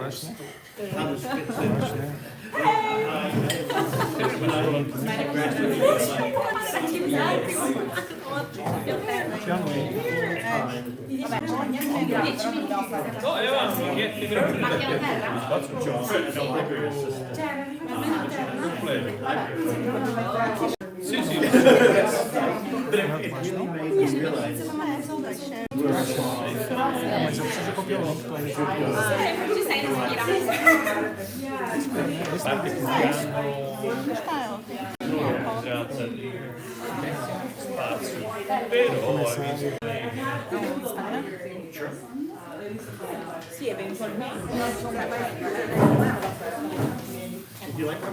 first. How this fits in. Sì, sì. Mas eu preciso copiar o outro. Ci sei ispirato? Sì, eventualmente.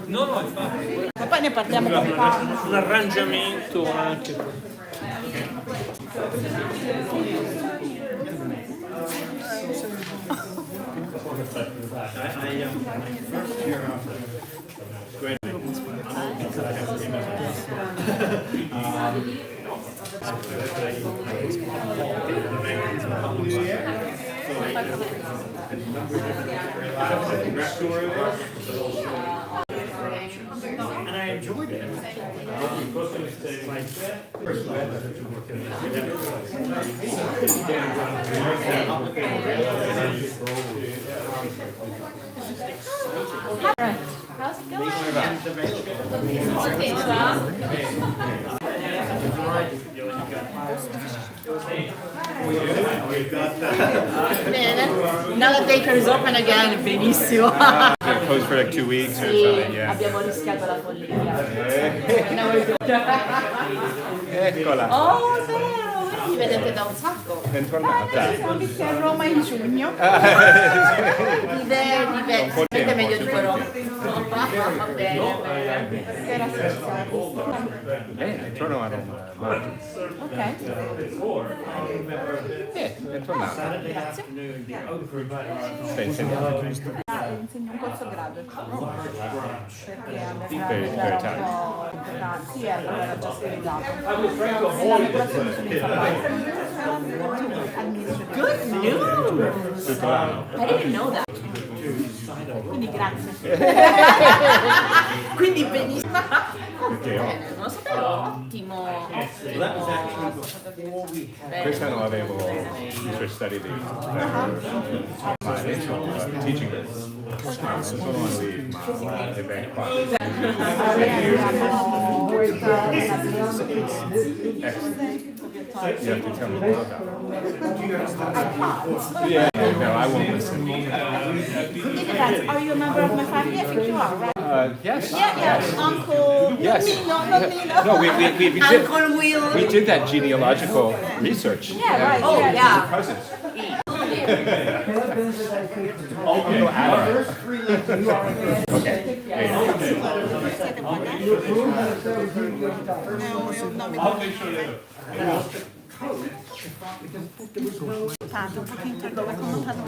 No, no, infatti. Ma poi ne parliamo con calma. Un arrangiamento anche. And I enjoyed it. How's it going? Bene. Now that Baker is open again, benissimo. Closed for like 2 weeks or Sì, something, yeah. abbiamo rischiato la follia. Eccola. Oh, vero, voi mi vedete da un sacco. Bentornata. Siamo visti a Roma in giugno. Vedete meglio di Roma. Va bene, bene. Che era Torno a Roma. Ok. È tornata. Grazie. Stai insegnando. Insegno un corso grado perché a me Per era tardi. un po' complicato. Sì, era già studiato. E l'anno prossimo sono in Good news! Tutto l'anno. I didn't know that. Quindi grazie. Quindi benissimo. Perché Non lo sapevo, ottimo. quest'anno avevo research study di teaching this. Non sono on leave, ma è bene qua. You have to tell me more about it. Yeah, no, I won't listen. Are you a member of my family? I think you are, right? Yes. Yeah. Uncle. Yes. Not me, no. No, we did. Uncle Will. We did that genealogical research. Yeah, right. Oh, yeah. Cousins. Okay. Adam. I'll make sure later. Tanto, un poquito dove contano.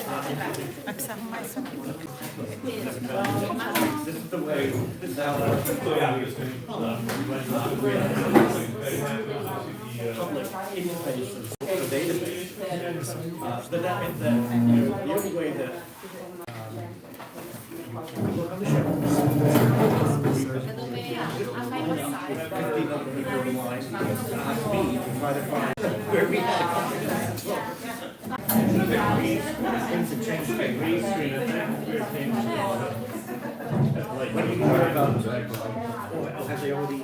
Ma precisa arrumar isso aqui. This is the way. This is how public interfaces the database. But that means that the only way that you look on the shelf. 15 other people in line ask me to try to find where we have things have changed. When you heard about have they already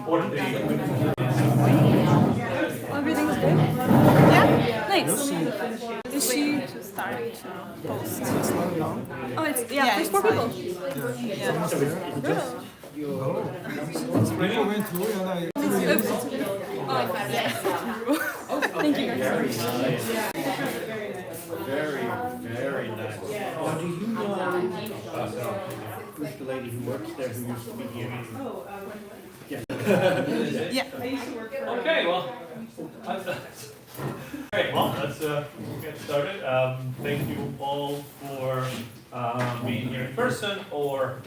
Everything's good? Yeah? Nice. Is she to start to post? Oh, it's, yeah, there's 4 people. Yeah. People went through and I... Thank you guys. Very nice. Very, very nice. Now, do you know who's the lady who works there who used to be here? Yeah. Okay, well, okay, well, let's get started. Thank you all for being here in person or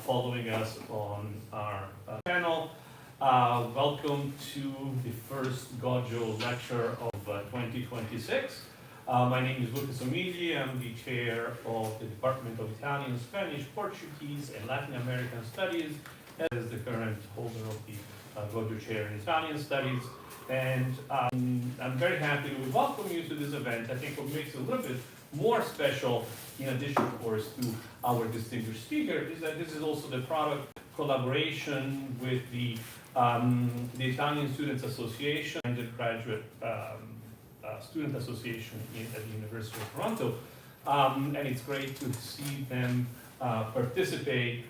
following us on our channel. Welcome to the first Gojo lecture of 2026. My name is Lucas Omigli. I'm the chair of the Department of Italian, Spanish, Portuguese, and Latin American Studies, as the current holder of the Gojo Chair in Italian Studies. And I'm very happy to welcome you to this event. I think what makes it a little bit more special, in addition, of course, to our distinguished speaker, is that this is also the product collaboration with the Italian Students Association and the Graduate Student Association at the University of Toronto. And it's great to see them participate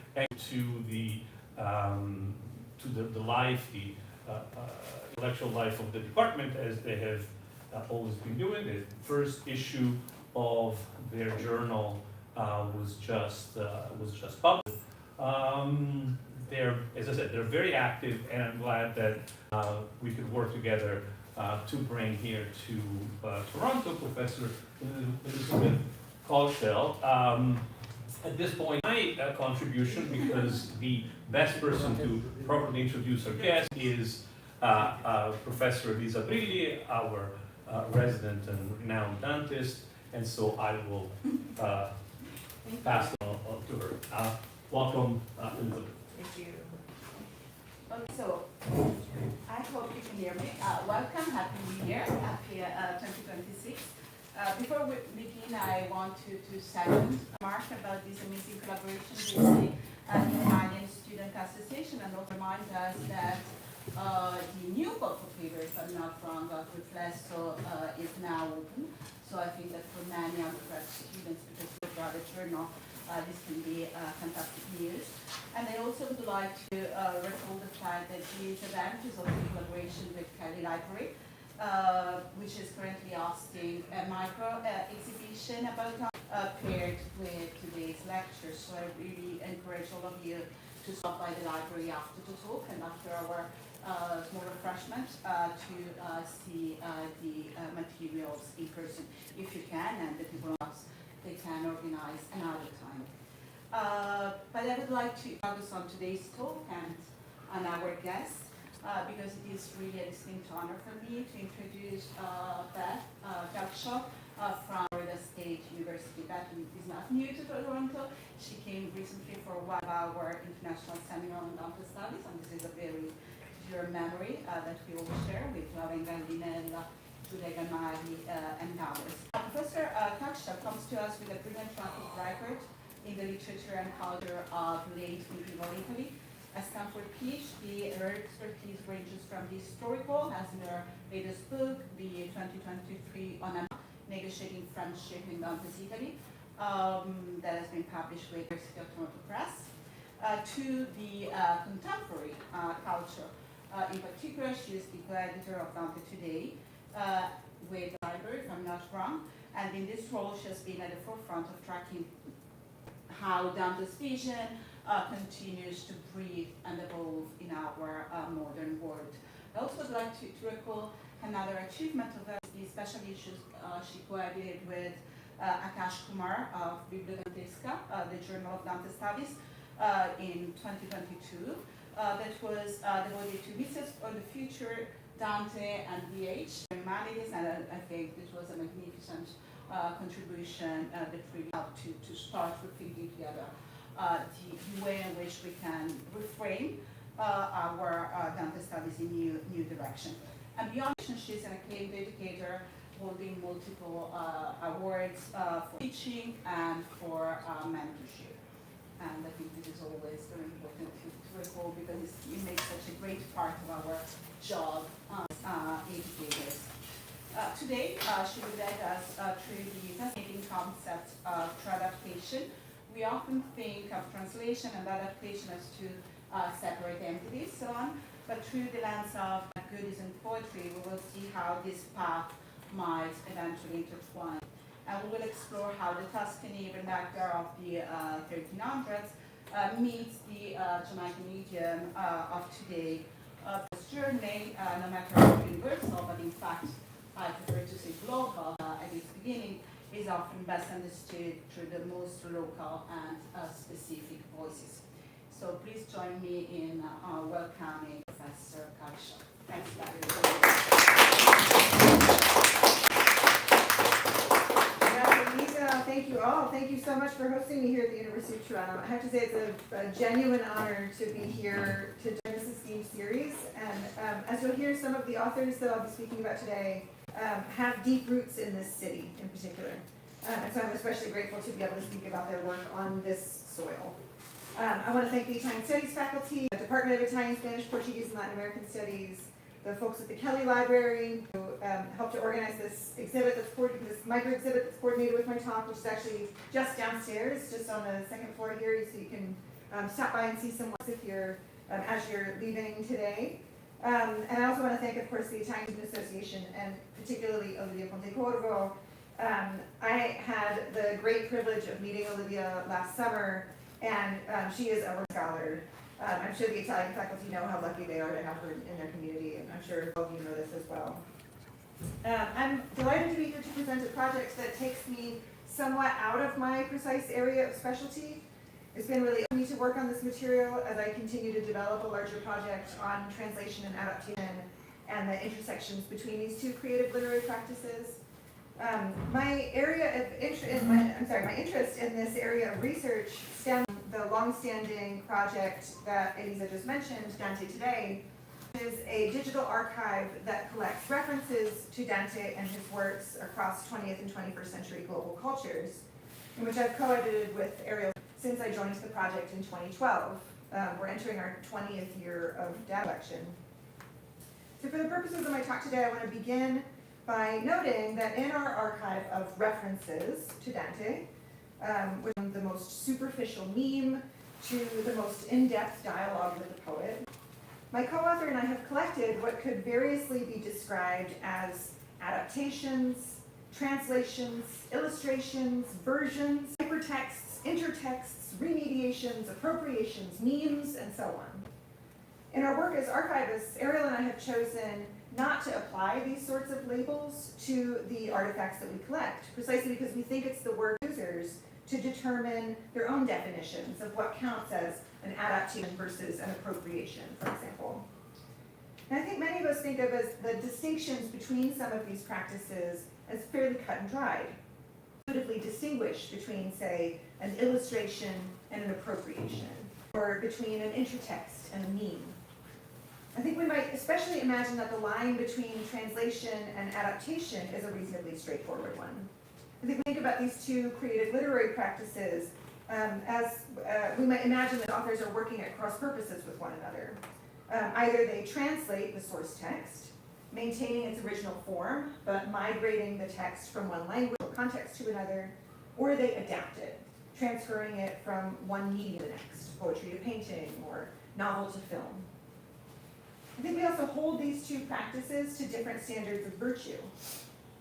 to the life, the intellectual life of the department, as they have always been doing. The first issue of their journal was just published. They're, as I said, they're very active, and I'm glad that we could work together to bring here to Toronto Professor Elizabeth Cogshell. At this point, my contribution, because the best person to properly introduce our guest is Professor Elisa Brilli, our resident and renowned Dantist, and so I will pass it on to her. Welcome, Elizabeth. Thank you. So, I hope you can hear me. Welcome, Happy New Year, happy 2026. Before we begin, I want to second Mark about this amazing collaboration with the Italian Student Association, and also remind us that the new book of paper, if I'm not wrong, of Riflesso is now open. So I think that for many undergrad students, because we've got a journal, this can be fantastic news. And I also would like to recall the fact that this event is also in collaboration with Kelly Library, which is currently hosting a micro exhibition about paired with today's lecture. So I really encourage all of you to stop by the library after the talk and after our small refreshment to see the materials in person, if you can, and the people else they can organize another time. But I would like to focus on today's talk and on our guest, because it is really a distinct honor for me to introduce Beth Cogshell from Florida State University. Beth is not new to Toronto. She came recently for one of our international seminar on Dante studies, and this is a very dear memory that we all share with Lauren Gallinella, Giulia Gamari, and others. Professor Cogshell comes to us with a brilliant track record in the literature and culture of late medieval Italy. A Stanford PhD, her expertise ranges from the historical, as in her latest book, the 2023 on Negotiating Friendship in Dante's Italy, that has been published with the University of Toronto Press, to the contemporary culture. In particular, she is the co-editor of Dante Today with the library, if I'm not wrong, and in this role she has been at the forefront of tracking how Dante's vision continues to breathe and evolve in our modern world. I also would like to recall another achievement of hers, the special issues she co-edited with Akash Kumar of Bibliotesca, the Journal of Dante Studies, in 2022. That was devoted to research on the future, Dante and the age, humanities, and I think this was a magnificent contribution that really helped to start rethinking together the way in which we can reframe our Dante studies in new direction. And beyond, she's an acclaimed educator holding multiple awards for teaching and for mentorship. And I think this is always very important to recall, because it makes such a great part of our job as educators. Today, she will lead us through the fascinating concept of Tradaptation. We often think of translation and adaptation as two separate entities, so on, but through the lens of Goodison poetry, we will see how this path might eventually intertwine. And we will explore how the Tuscany vernacular of the 1300s meets the Jamaican idiom of today. This journey, no matter how universal, but in fact, I prefer to say global at its beginning, is often best understood through the most local and specific voices. So please join me in welcoming Professor Cogshell. Thanks, Dr. thank you all. Thank you so much for hosting me here at the University of Toronto. I have to say it's a genuine honor to be here to join this esteemed series. And as you'll hear, some of the authors that I'll be speaking about today have deep roots in this city in particular. And so I'm especially grateful to be able to speak about their work on this soil. I want to thank the Italian Studies faculty, the Department of Italian, Spanish, Portuguese, and Latin American Studies, the folks at the Kelly Library who helped to organize this exhibit this micro exhibit that's coordinated with my talk, which is actually just downstairs, just on the second floor here, so you can stop by and see someone if you're as you're leaving today. And I also want to thank, of course, the Italian Student Association and particularly Olivia Pontecorvo. I had the great privilege of meeting Olivia last summer, and she is a scholar. I'm sure the Italian faculty know how lucky they are to have her in their community, and I'm sure all of you know this as well. I'm delighted to be here to present a project that takes me somewhat out of my precise area of specialty. It's been really easy to work on this material as I continue to develop a larger project on translation and adaptation and the intersections between these two creative literary practices. My interest in this area of research stems from the long-standing project that Elisa just mentioned, Dante Today, which is a digital archive that collects references to Dante and his works across 20th and 21st century global cultures, in which I've co-edited with Ariel since I joined the project in 2012. We're entering our 20th year of data collection. So for the purposes of my talk today, I want to begin by noting that in our archive of references to Dante, from the most superficial meme to the most in-depth dialogue with the poet, my co-author and I have collected what could variously be described as adaptations, translations, illustrations, versions, hypertexts, intertexts, remediations, appropriations, memes, and so on. In our work as archivists, Ariel and I have chosen not to apply these sorts of labels to the artifacts that we collect, precisely because we think it's the work of users to determine their own definitions of what counts as an adaptation versus an appropriation, for example. And I think many of us think of as the distinctions between some of these practices as fairly cut and dried, intuitively distinguished between, say, an illustration and an appropriation, or between an intertext and a meme. I think we might especially imagine that the line between translation and adaptation is a reasonably straightforward one. I think we think about these two creative literary practices as we might imagine that authors are working at cross purposes with one another. Either they translate the source text, maintaining its original form, but migrating the text from one language or context to another, or they adapt it, transferring it from one medium to the next, poetry to painting, or novel to film. I think we also hold these two practices to different standards of virtue.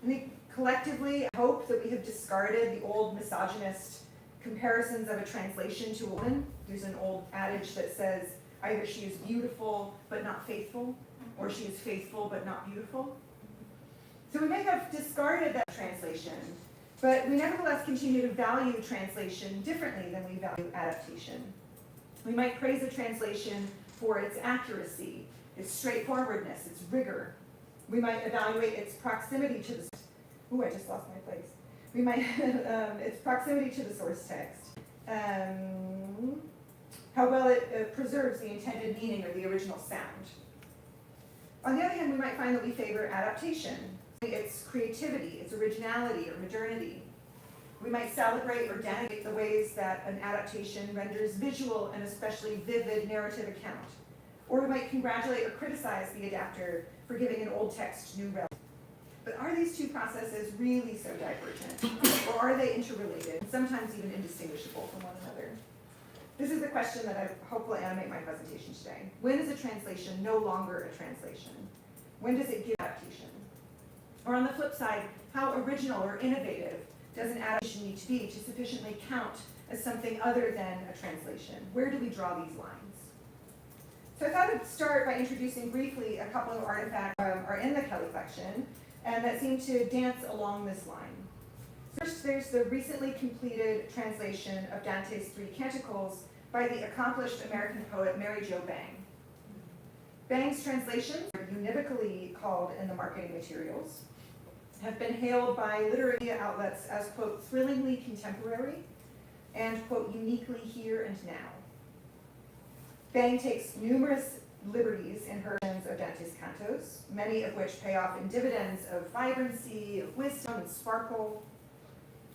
I think collectively, I hope that we have discarded the old misogynist comparisons of a translation to a woman. There's an old adage that says either she is beautiful but not faithful, or she is faithful but not beautiful. So we may have discarded that translation, but we nevertheless continue to value translation differently than we value adaptation. We might praise a translation for its accuracy, its straightforwardness, its rigor. We might evaluate its proximity to the I just lost my place. We might its proximity to the source text, how well it preserves the intended meaning or the original sound. On the other hand, we might find that we favor adaptation, its creativity, its originality or modernity. We might celebrate or denigrate the ways that an adaptation renders visual and especially vivid narrative account. Or we might congratulate or criticize the adapter for giving an old text new relevance. But are these two processes really so divergent? Or are they interrelated, and sometimes even indistinguishable from one another? This is the question that I hope will animate my presentation today. When is a translation no longer a translation? When does it give adaptation? Or on the flip side, how original or innovative does an adaptation need to be to sufficiently count as something other than a translation? Where do we draw these lines? So I thought I'd start by introducing briefly a couple of artifacts that are in the Kelly collection and that seem to dance along this line. First, there's the recently completed translation of Dante's Three Canticles by the accomplished American poet Mary Jo Bang. Bang's translations are univocally called in the marketing materials, have been hailed by literary media outlets as, quote, thrillingly contemporary and, quote, uniquely here and now. Bang takes numerous liberties in her versions of Dante's cantos, many of which pay off in dividends of vibrancy, of wisdom, and sparkle.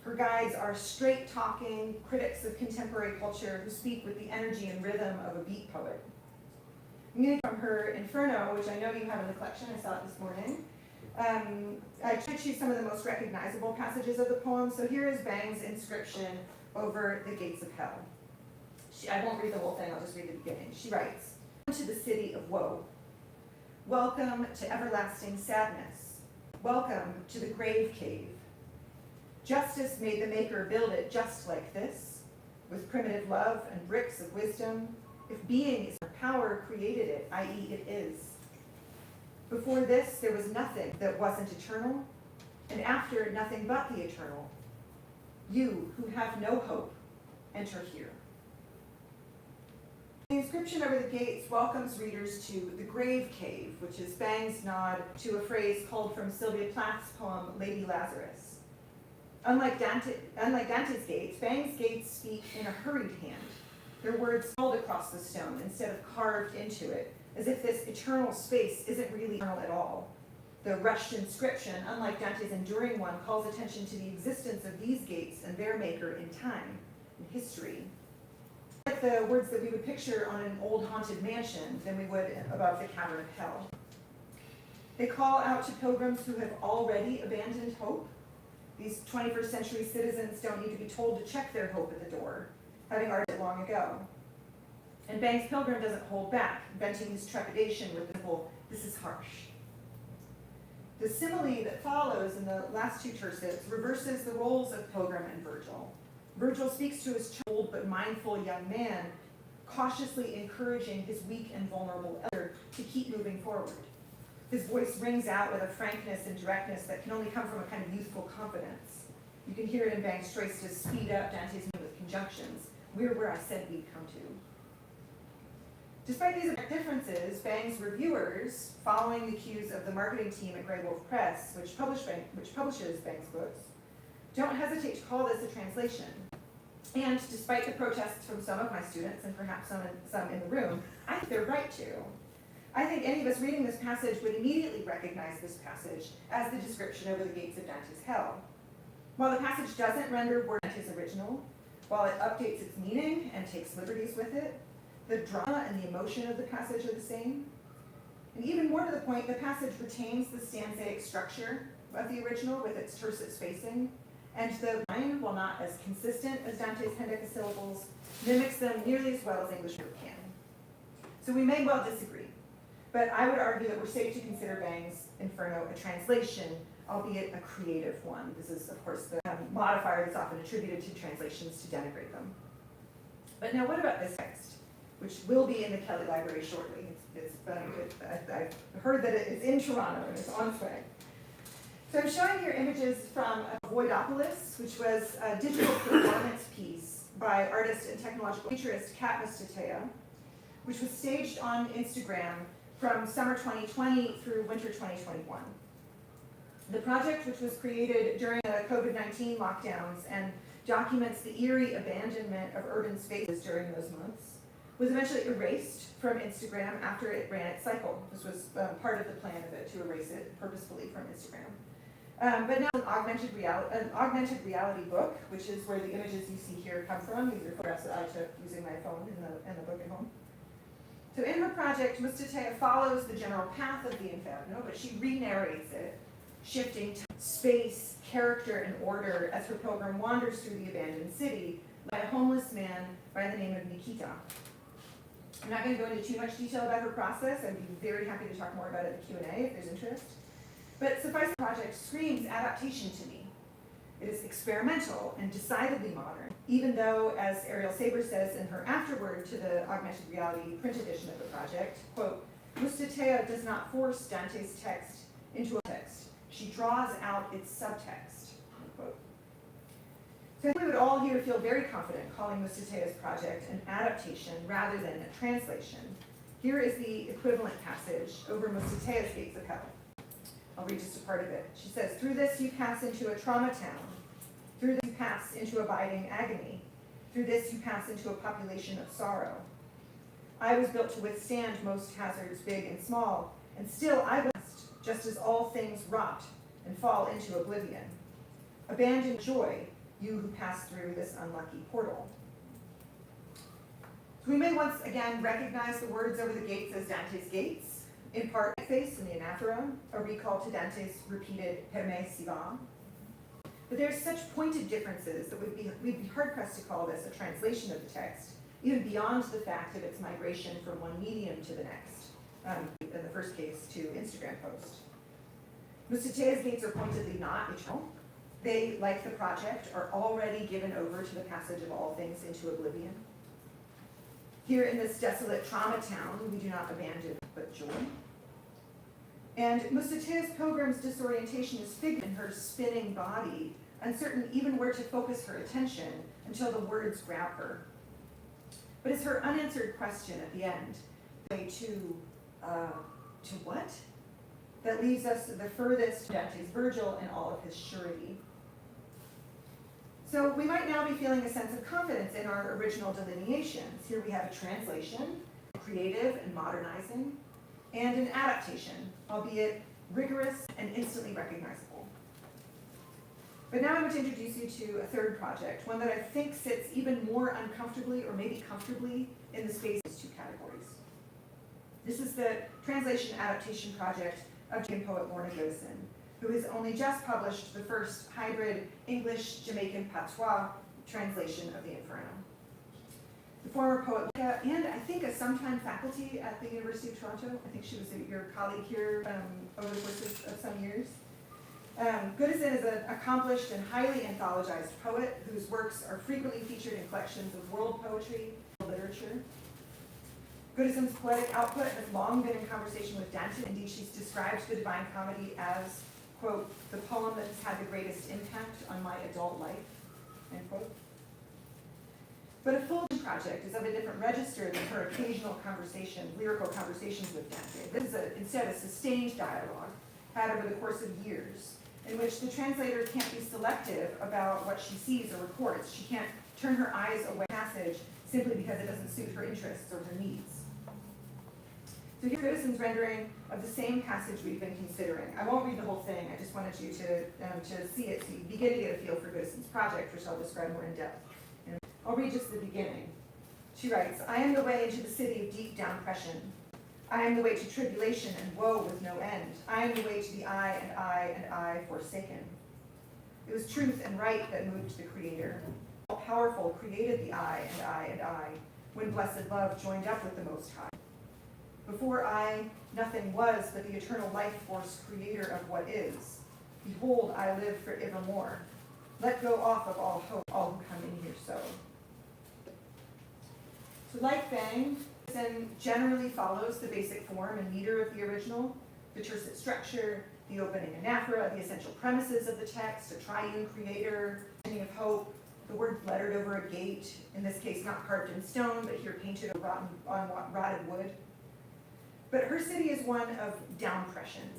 Her guides are straight-talking critics of contemporary culture who speak with the energy and rhythm of a beat poet. From her Inferno, which I know you have in the collection, I saw it this morning, I tried to choose some of the most recognizable passages of the poem. So here is Bang's inscription over the gates of hell. I won't read the whole thing, I'll just read the beginning. She writes, "To the city of woe. Welcome to everlasting sadness. Welcome to the grave cave. Justice made the maker build it just like this, with primitive love and bricks of wisdom. If being is power created it, i.e. it is. Before this, there was nothing that wasn't eternal, and after, nothing but the eternal. You, who have no hope, enter here." The inscription over the gates welcomes readers to the grave cave, which is Bang's nod to a phrase culled from Sylvia Plath's poem, Lady Lazarus. Unlike Dante's gates, Bang's gates speak in a hurried hand. Their words rolled across the stone instead of carved into it, as if this eternal space isn't really eternal at all. The rushed inscription, unlike Dante's enduring one, calls attention to the existence of these gates and their maker in time, in history. Like the words that we would picture on an old haunted mansion than we would above the cavern of hell. They call out to pilgrims who have already abandoned hope. These 21st century citizens don't need to be told to check their hope at the door, having already done it long ago. And Bang's pilgrim doesn't hold back, venting his trepidation with the simple, "This is harsh." The simile that follows in the last two terces reverses the roles of Pilgrim and Virgil. Virgil speaks to his old but mindful young man, cautiously encouraging his weak and vulnerable elder to keep moving forward. His voice rings out with a frankness and directness that can only come from a kind of youthful confidence. You can hear it in Bang's choice to speed up Dante's mood with conjunctions. "We're where I said we'd come to." Despite these differences, Bang's reviewers, following the cues of the marketing team at Grey Wolf Press, which publishes Bang's books, don't hesitate to call this a translation. And despite the protests from some of my students, and perhaps some in the room, I think they're right to. I think any of us reading this passage would immediately recognize this passage as the description over the gates of Dante's hell. While the passage doesn't render word Dante's original, while it updates its meaning and takes liberties with it, the drama and the emotion of the passage are the same. And even more to the point, the passage retains the stanzaic structure of the original with its terse spacing, and the line, while not as consistent as Dante's hendecasyllables, mimics them nearly as well as English can. So we may well disagree, but I would argue that we're safe to consider Bang's Inferno a translation, albeit a creative one. This is, of course, the modifier that's often attributed to translations to denigrate them. But now what about this text, which will be in the Kelly Library shortly? I've heard that it's in Toronto and it's on its way. So I'm showing here images from Voidopolis, which was a digital performance piece by artist and technological futurist Kat Mustatea, which was staged on Instagram from summer 2020 through winter 2021. The project, which was created during the COVID-19 lockdowns and documents the eerie abandonment of urban spaces during those months, was eventually erased from Instagram after it ran its cycle. This was part of the plan of it, to erase it purposefully from Instagram. But now an augmented reality book, which is where the images you see here come from. These are photographs that I took using my phone in the book at home. So in her project, Mustatea follows the general path of the Inferno, but she re-narrates it, shifting space, character, and order as her pilgrim wanders through the abandoned city by a homeless man by the name of Nikita. I'm not going to go into too much detail about her process. I'd be very happy to talk more about it in the Q&A if there's interest. But suffice the project screams adaptation to me. It is experimental and decidedly modern, even though, as Ariel Saber says in her afterword to the augmented reality print edition of the project, quote, Mustatea does not force Dante's text into a text. She draws out its subtext, unquote. So I think we would all here feel very confident calling Mustatea's project an adaptation rather than a translation. Here is the equivalent passage over Mustatea's Gates of Hell. I'll read just a part of it. She says, through this you pass into a trauma town. Through this you pass into abiding agony. Through this you pass into a population of sorrow. I was built to withstand most hazards, big and small, and still I was, just as all things rot and fall into oblivion. Abandon joy, you who pass through this unlucky portal. So we may once again recognize the words over the gates as Dante's gates, in part face in the anaphora, a recall to Dante's repeated per me si va. But there's such pointed differences that we'd be hard-pressed to call this a translation of the text, even beyond the fact of its migration from one medium to the next, in the first case to Instagram post. Musatea's gates are pointedly not eternal. They, like the project, are already given over to the passage of all things into oblivion. Here in this desolate trauma town, we do not abandon but joy. And Musatea's pilgrim's disorientation is figured in her spinning body, uncertain even where to focus her attention until the words grab her. But it's her unanswered question at the end, to what? That leaves us the furthest to Dante's Virgil and all of his surety. So we might now be feeling a sense of confidence in our original delineations. Here we have a translation, creative and modernizing, and an adaptation, albeit rigorous and instantly recognizable. But now I want to introduce you to a third project, one that I think sits even more uncomfortably or maybe comfortably in the space of these two categories. This is the translation adaptation project of Jamaican poet Lorna Goodison, who has only just published the first hybrid English-Jamaican patois translation of the Inferno. The former poet, and I think a sometime faculty at the University of Toronto, I think she was your colleague here over the course of some years. Goodison is an accomplished and highly anthologized poet whose works are frequently featured in collections of world poetry and literature. Goodison's poetic output has long been in conversation with Dante. Indeed, she's described the Divine Comedy as, quote, the poem that has had the greatest impact on my adult life, end quote. But a full project is of a different register than her occasional lyrical conversations with Dante. This is instead a sustained dialogue had over the course of years, in which the translator can't be selective about what she sees or records. She can't turn her eyes away from the passage simply because it doesn't suit her interests or her needs. So here's Goodison's rendering of the same passage we've been considering. I won't read the whole thing, I just wanted you to see it so you begin to get a feel for Goodison's project, which I'll describe more in depth. I'll read just the beginning. She writes, I am the way into the city of deep downpression. I am the way to tribulation and woe with no end. I am the way to the I and I and I forsaken. It was truth and right that moved the Creator. All powerful created the I and I and I, when blessed love joined up with the Most High. Before I, nothing was but the eternal life force creator of what is. Behold, I live for evermore. Let go off of all hope, all who come in here so. So like Bang, Goodison generally follows the basic form and meter of the original, the tercet structure, the opening anaphora, the essential premises of the text, a triune creator, meaning of hope, the word lettered over a gate, in this case not carved in stone, but here painted on rotted wood. But her city is one of downpression,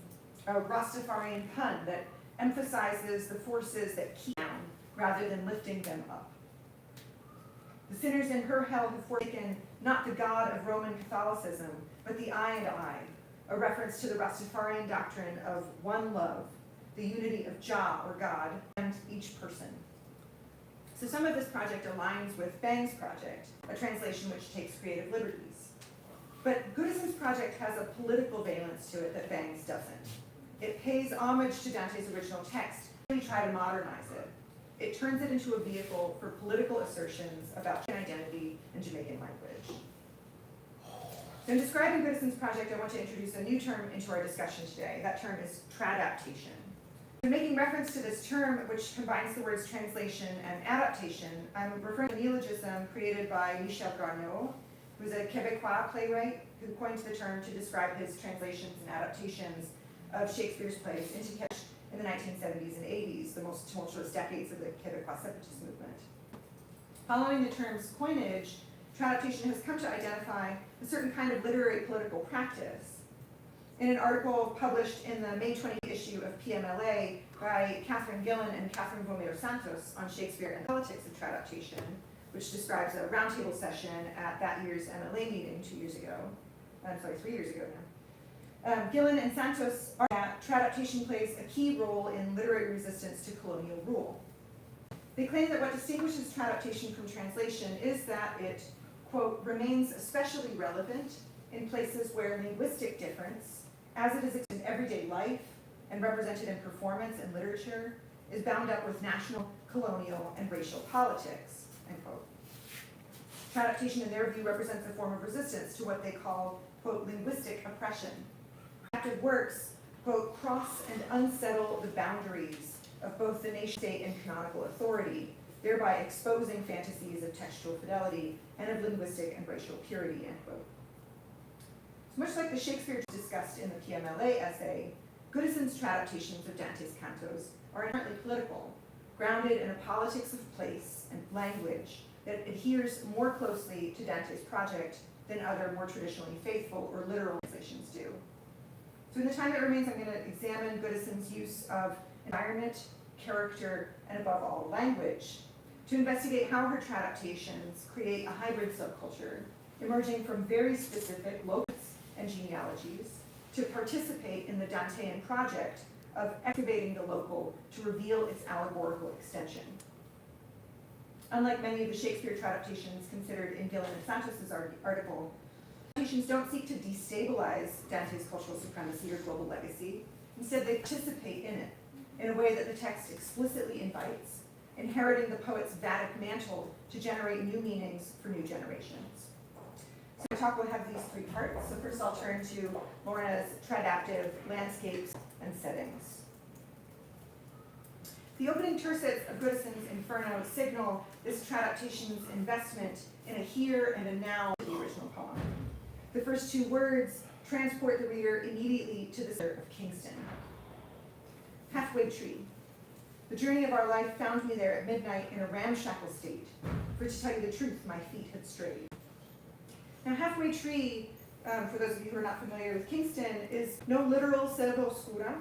a Rastafarian pun that emphasizes the forces that keep down rather than lifting them up. The sinners in her hell have forsaken not the God of Roman Catholicism, but the I and I, a reference to the Rastafarian doctrine of one love, the unity of Jah, or God, and each person. So some of this project aligns with Bang's project, a translation which takes creative liberties. But Goodison's project has a political valence to it that Bang's doesn't. It pays homage to Dante's original text, really try to modernize it. It turns it into a vehicle for political assertions about Jamaican identity and Jamaican language. So in describing Goodison's project, I want to introduce a new term into our discussion today. That term is Tradaptation. In making reference to this term, which combines the words translation and adaptation, I'm referring to a neologism created by Michel Garneau, who's a Quebecois playwright who coined the term to describe his translations and adaptations of Shakespeare's plays into Quebec in the 1970s and 80s, the most tumultuous decades of the Quebecois separatist movement. Following the term's coinage, Tradaptation has come to identify a certain kind of literary political practice in an article published in the May 20 issue of PMLA by Catherine Gillen and Catherine Romero Santos on Shakespeare and the Politics of Tradaptation, which describes a roundtable session at that year's MLA meeting 3 years ago now. Gillen and Santos argue that Tradaptation plays a key role in literary resistance to colonial rule. They claim that what distinguishes Tradaptation from translation is that it, quote, remains especially relevant in places where linguistic difference, as it is in everyday life and represented in performance and literature, is bound up with national, colonial, and racial politics, end quote. Tradaptation, in their view, represents a form of resistance to what they call, quote, linguistic oppression. Adapted works, quote, cross and unsettle the boundaries of both the nation-state and canonical authority, thereby exposing fantasies of textual fidelity and of linguistic and racial purity, end quote. So much like the Shakespeare discussed in the PMLA essay, Goodison's Tradaptations of Dante's cantos are inherently political, grounded in a politics of place and language that adheres more closely to Dante's project than other more traditionally faithful or literal translations do. So in the time that remains, I'm going to examine Goodison's use of environment, character, and above all, language, to investigate how her Tradaptations create a hybrid subculture, emerging from very specific locus and genealogies, to participate in the Dantean project of excavating the local to reveal its allegorical extension. Unlike many of the Shakespeare Tradaptations considered in Gillen and Santos's article, Tradaptations don't seek to destabilize Dante's cultural supremacy or global legacy. Instead, they participate in it in a way that the text explicitly invites, inheriting the poet's Vedic mantle to generate new meanings for new generations. So my talk will have these three parts. So first I'll turn to Lorna's Tradaptive landscapes and settings. The opening tercets of Goodison's Inferno signal this Tradaptation's investment in a here and a now of the original poem. The first two words transport the reader immediately to the center of Kingston. Halfway tree. The journey of our life found me there at midnight in a ramshackle state, for to tell you the truth, my feet had strayed. Now, halfway tree, for those of you who are not familiar with Kingston, is no literal selva oscura.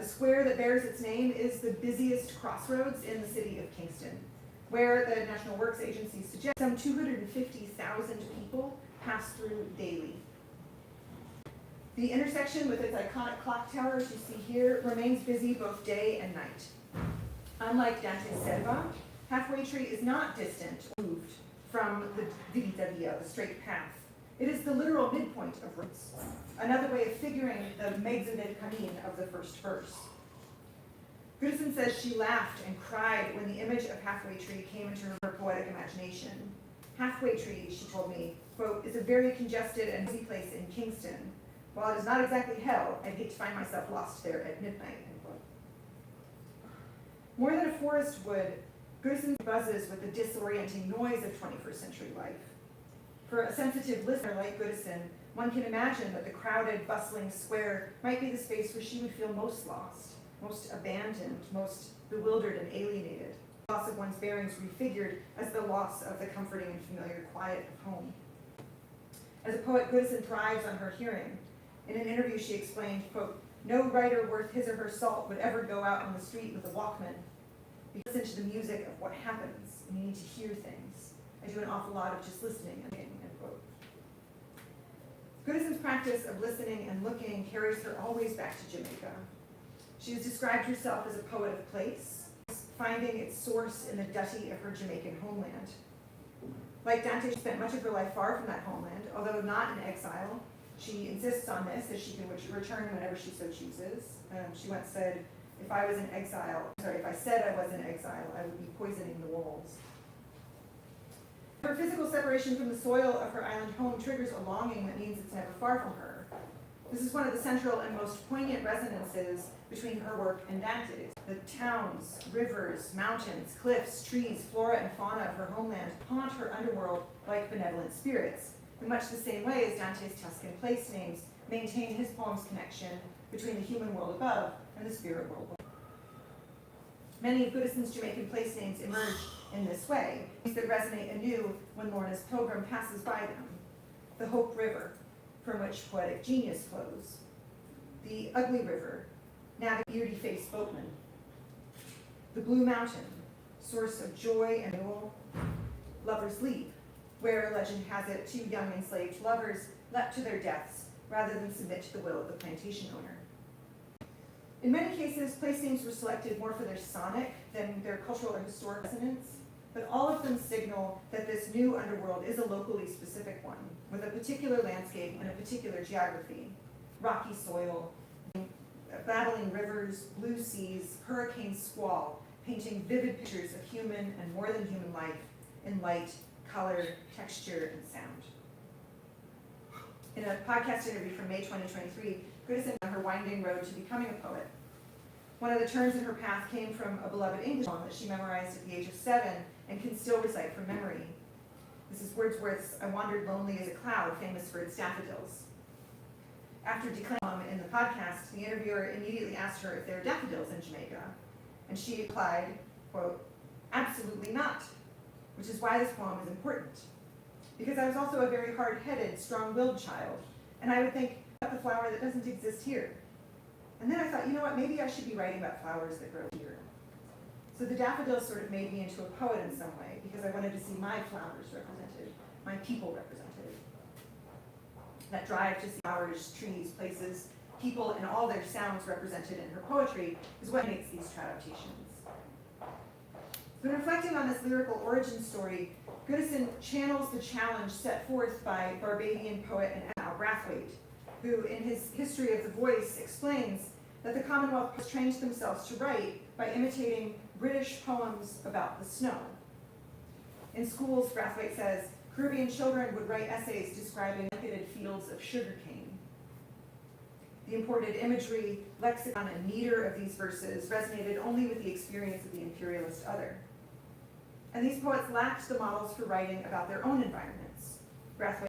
The square that bears its name is the busiest crossroads in the city of Kingston, where the National Works Agency suggests some 250,000 people pass through daily. The intersection with its iconic clock tower, as you see here, remains busy both day and night. Unlike Dante's Selva, halfway tree is not distant or moved from the Vita Via, the straight path. It is the literal midpoint of roads, another way of figuring the mezzo del cammin of the first verse. Goodison says she laughed and cried when the image of halfway tree came into her poetic imagination. Halfway tree, she told me, quote, is a very congested and busy place in Kingston. While it is not exactly hell, I'd hate to find myself lost there at midnight, end quote. More than a forest would, Goodison buzzes with the disorienting noise of 21st century life. For a sensitive listener like Goodison, one can imagine that the crowded, bustling square might be the space where she would feel most lost, most abandoned, most bewildered and alienated. The loss of one's bearings refigured as the loss of the comforting and familiar quiet of home. As a poet, Goodison thrives on her hearing. In an interview, she explained, quote, no writer worth his or her salt would ever go out on the street with a Walkman. You listen to the music of what happens, and you need to hear things. I do an awful lot of just listening and looking, end quote. Goodison's practice of listening and looking carries her always back to Jamaica. She has described herself as a poet of place, finding its source in the duty of her Jamaican homeland. Like Dante, she spent much of her life far from that homeland, although not in exile. She insists on this, as she can return whenever she so chooses. She once said, if I said I was in exile, I would be poisoning the wolves. Her physical separation from the soil of her island home triggers a longing that means it's never far from her. This is one of the central and most poignant resonances between her work and Dante's. The towns, rivers, mountains, cliffs, trees, flora, and fauna of her homeland haunt her underworld like benevolent spirits, in much the same way as Dante's Tuscan place names maintain his poem's connection between the human world above and the spirit world below. Many of Goodison's Jamaican place names emerge in this way, things that resonate anew when Lorna's pilgrim passes by them. The Hope River, from which poetic genius flows. The ugly river, beardy-faced boatman. The blue mountain, source of joy and renewal. Lover's leap, where legend has it, two young enslaved lovers leapt to their deaths rather than submit to the will of the plantation owner. In many cases, place names were selected more for their sonic than their cultural or historic resonance, but all of them signal that this new underworld is a locally specific one, with a particular landscape and a particular geography. Rocky soil, battling rivers, blue seas, hurricane squall, painting vivid pictures of human and more than human life in light, color, texture, and sound. In a podcast interview from May 2023, Goodison on her winding road to becoming a poet. One of the turns in her path came from a beloved English poem that she memorized at the age of 7 and can still recite from memory. This is Wordsworth's "I wandered lonely as a cloud," famous for its daffodils. After declaring in the podcast, the interviewer immediately asked her if there are daffodils in Jamaica, and she replied, quote, "Absolutely not," which is why this poem is important. Because I was also a very hard-headed, strong-willed child, and I would think about the flower that doesn't exist here. And then I thought, you know what, maybe I should be writing about flowers that grow here. So the daffodils sort of made me into a poet in some way, because I wanted to see my flowers represented, my people represented. That drive to see flowers, trees, places, people, and all their sounds represented in her poetry is what makes these Tradaptations. When reflecting on this lyrical origin story, Goodison channels the challenge set forth by Barbadian poet and Al Brathwaite, who in his History of the Voice explains that the Commonwealth has trained themselves to write by imitating British poems about the snow. In schools, Brathwaite says, Caribbean children would write essays describing blanketed fields of sugarcane. The imported imagery, lexicon, and meter of these verses resonated only with the experience of the imperialist other. And these poets lacked the models for writing about their own environments. Brathwaite,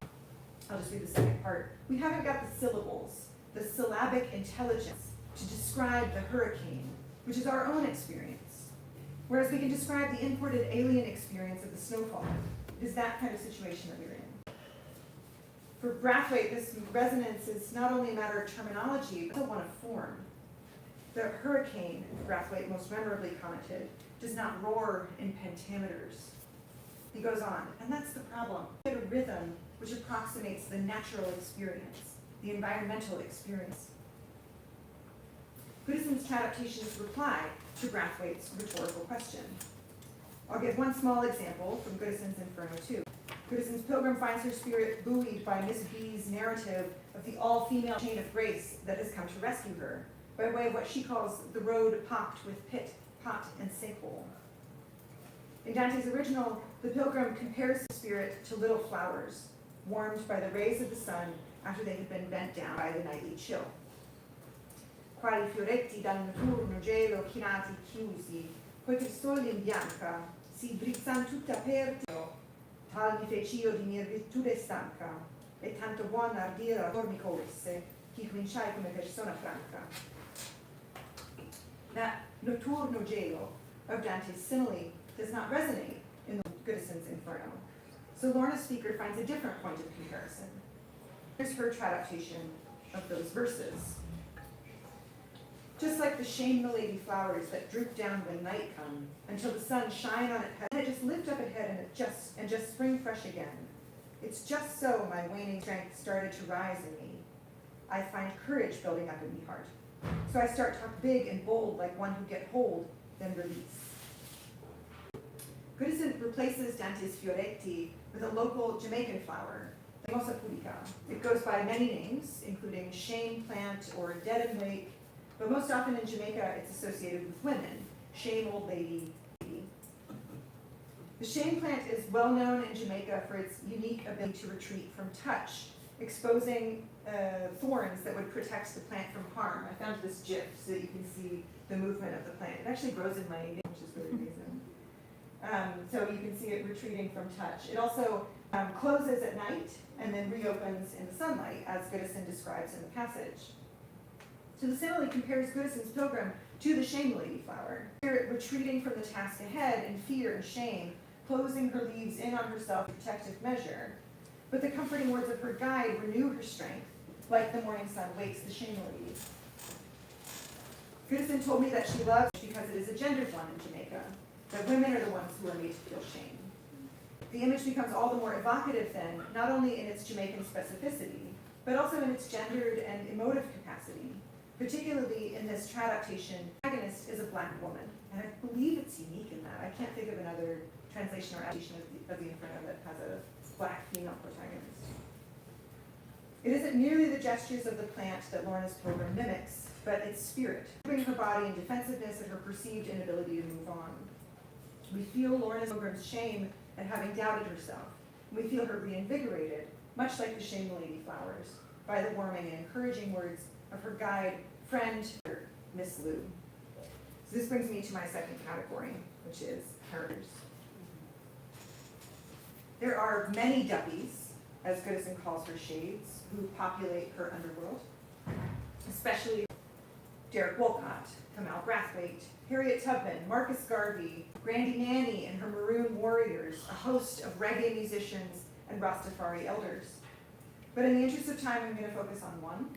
I'll just read the second part. We haven't got the syllables, the syllabic intelligence to describe the hurricane, which is our own experience. Whereas we can describe the imported alien experience of the snowfall. It is that kind of situation that we're in. For Brathwaite, this resonance is not only a matter of terminology, but also one of form. The hurricane, Brathwaite most memorably commented, does not roar in pentameters. He goes on, and that's the problem. We get a rhythm which approximates the natural experience, the environmental experience. Goodison's Tradaptations reply to Brathwaite's rhetorical question. I'll give one small example from Goodison's Inferno 2. Goodison's pilgrim finds her spirit buoyed by Miss B's narrative of the all-female chain of grace that has come to rescue her, by way of what she calls the road pocked with pit, pot, and sinkhole. In Dante's original, the pilgrim compares the spirit to little flowers, warmed by the rays of the sun after they had been bent down by the nightly chill. Quali fioretti dal notturno gelo chinati chiusi, poiché il sole imbianca, si drizzan tutte aperti, tal mi fec'io di mia virtude stanca, e tanto buon ardire a mi corse, chi cominciai come persona franca. That notturno gelo of Dante's simile does not resonate in Goodison's Inferno. So Lorna's speaker finds a different point of comparison. Here's her Tradaptation of those verses. Just like the shame the lady flowers that droop down when night come, until the sun shine on it head, and it just lift up ahead and just spring fresh again. It's just so my waning strength started to rise in me. I find courage building up in me heart. So I start talk big and bold like one who get hold, then release. Goodison replaces Dante's fioretti with a local Jamaican flower, the mosa pudica. It goes by many names, including shame plant or dead and wake, but most often in Jamaica it's associated with women, shame old lady. The shame plant is well known in Jamaica for its unique ability to retreat from touch, exposing thorns that would protect the plant from harm. I found this GIF so that you can see the movement of the plant. It actually grows in my name, which is really amazing. So you can see it retreating from touch. It also closes at night and then reopens in the sunlight, as Goodison describes in the passage. So the simile compares Goodison's pilgrim to the shame lady flower, spirit retreating from the task ahead in fear and shame, closing her leaves in on herself in protective measure. but the comforting words of her guide renew her strength, like the morning sun wakes the shame lady. Goodison told me that she loves because it is a gendered one in Jamaica, that women are the ones who are made to feel shame. The image becomes all the more evocative then, not only in its Jamaican specificity, but also in its gendered and emotive capacity, particularly in this Tradaptation. The protagonist is a black woman, and I believe it's unique in that. I can't think of another translation or adaptation of the Inferno that has a black female protagonist. It isn't merely the gestures of the plant that Lorna's program mimics, but its spirit, moving her body in defensiveness and her perceived inability to move on. We feel Lorna's program's shame at having doubted herself. We feel her reinvigorated, much like the shame lady flowers, by the warming and encouraging words of her guide, friend, Miss Lou. So this brings me to my second category, which is characters. There are many duppies, as Goodison calls her shades, who populate her underworld, especially Derek Wolcott, Kamal Brathwaite, Harriet Tubman, Marcus Garvey, Grandy Nanny and her Maroon Warriors, a host of reggae musicians and Rastafari elders. But in the interest of time, I'm going to focus on one,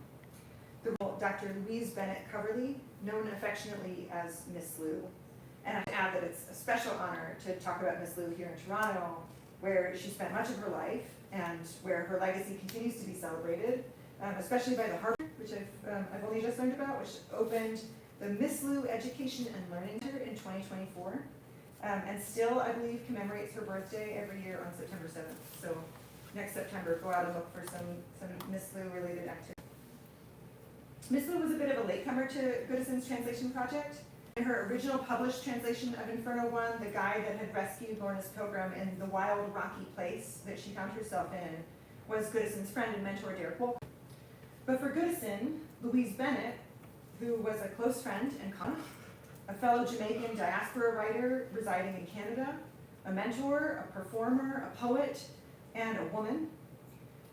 Dr. Louise Bennett Coverley, known affectionately as Miss Lou. And I have to add that it's a special honor to talk about Miss Lou here in Toronto, where she spent much of her life and where her legacy continues to be celebrated, especially by the Harvard, which I've only just learned about, which opened the Miss Lou Education and Learning Center in 2024, and still, I believe, commemorates her birthday every year on September 7th. So next September, go out and look for some Miss Lou related activity. Miss Lou was a bit of a latecomer to Goodison's translation project. In her original published translation of Inferno 1, the guide that had rescued Lorna's pilgrim in the wild, rocky place that she found herself in was Goodison's friend and mentor, Derek Wolcott. But for Goodison, Louise Bennett, who was a close friend and a fellow Jamaican diaspora writer residing in Canada, a mentor, a performer, a poet, and a woman,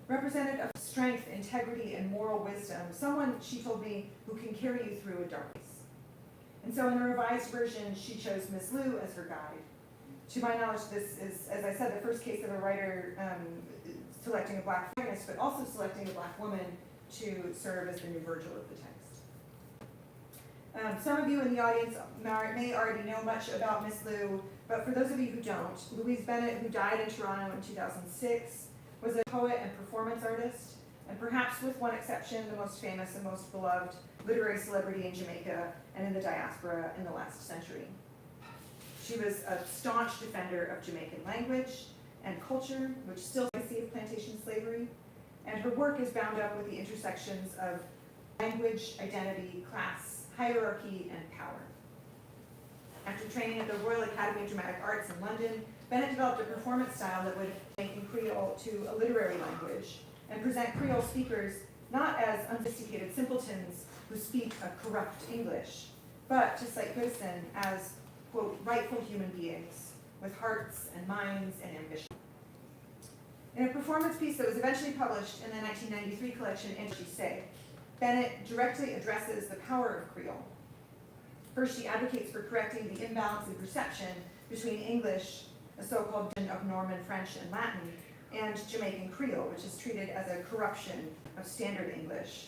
represented of strength, integrity, and moral wisdom, someone, she told me, who can carry you through a dark place. And so in the revised version, she chose Miss Lou as her guide. To my knowledge, this is, as I said, the first case of a writer selecting a black protagonist, but also selecting a black woman to serve as the new Virgil of the text. Some of you in the audience may already know much about Miss Lou, but for those of you who don't, Louise Bennett, who died in Toronto in 2006, was a poet and performance artist, and perhaps with one exception, the most famous and most beloved literary celebrity in Jamaica and in the diaspora in the last century. She was a staunch defender of Jamaican language and culture, which still legacy of plantation slavery, and her work is bound up with the intersections of language, identity, class, hierarchy, and power. After training at the Royal Academy of Dramatic Arts in London, Bennett developed a performance style that would make in Creole to a literary language and present Creole speakers not as unsophisticated simpletons who speak a corrupt English, but, to cite Goodison, as, quote, rightful human beings with hearts and minds and ambition. In a performance piece that was eventually published in the 1993 collection, She Say, Bennett directly addresses the power of Creole. First, she advocates for correcting the imbalance in perception between English, a so-called of Norman French and Latin, and Jamaican Creole, which is treated as a corruption of Standard English.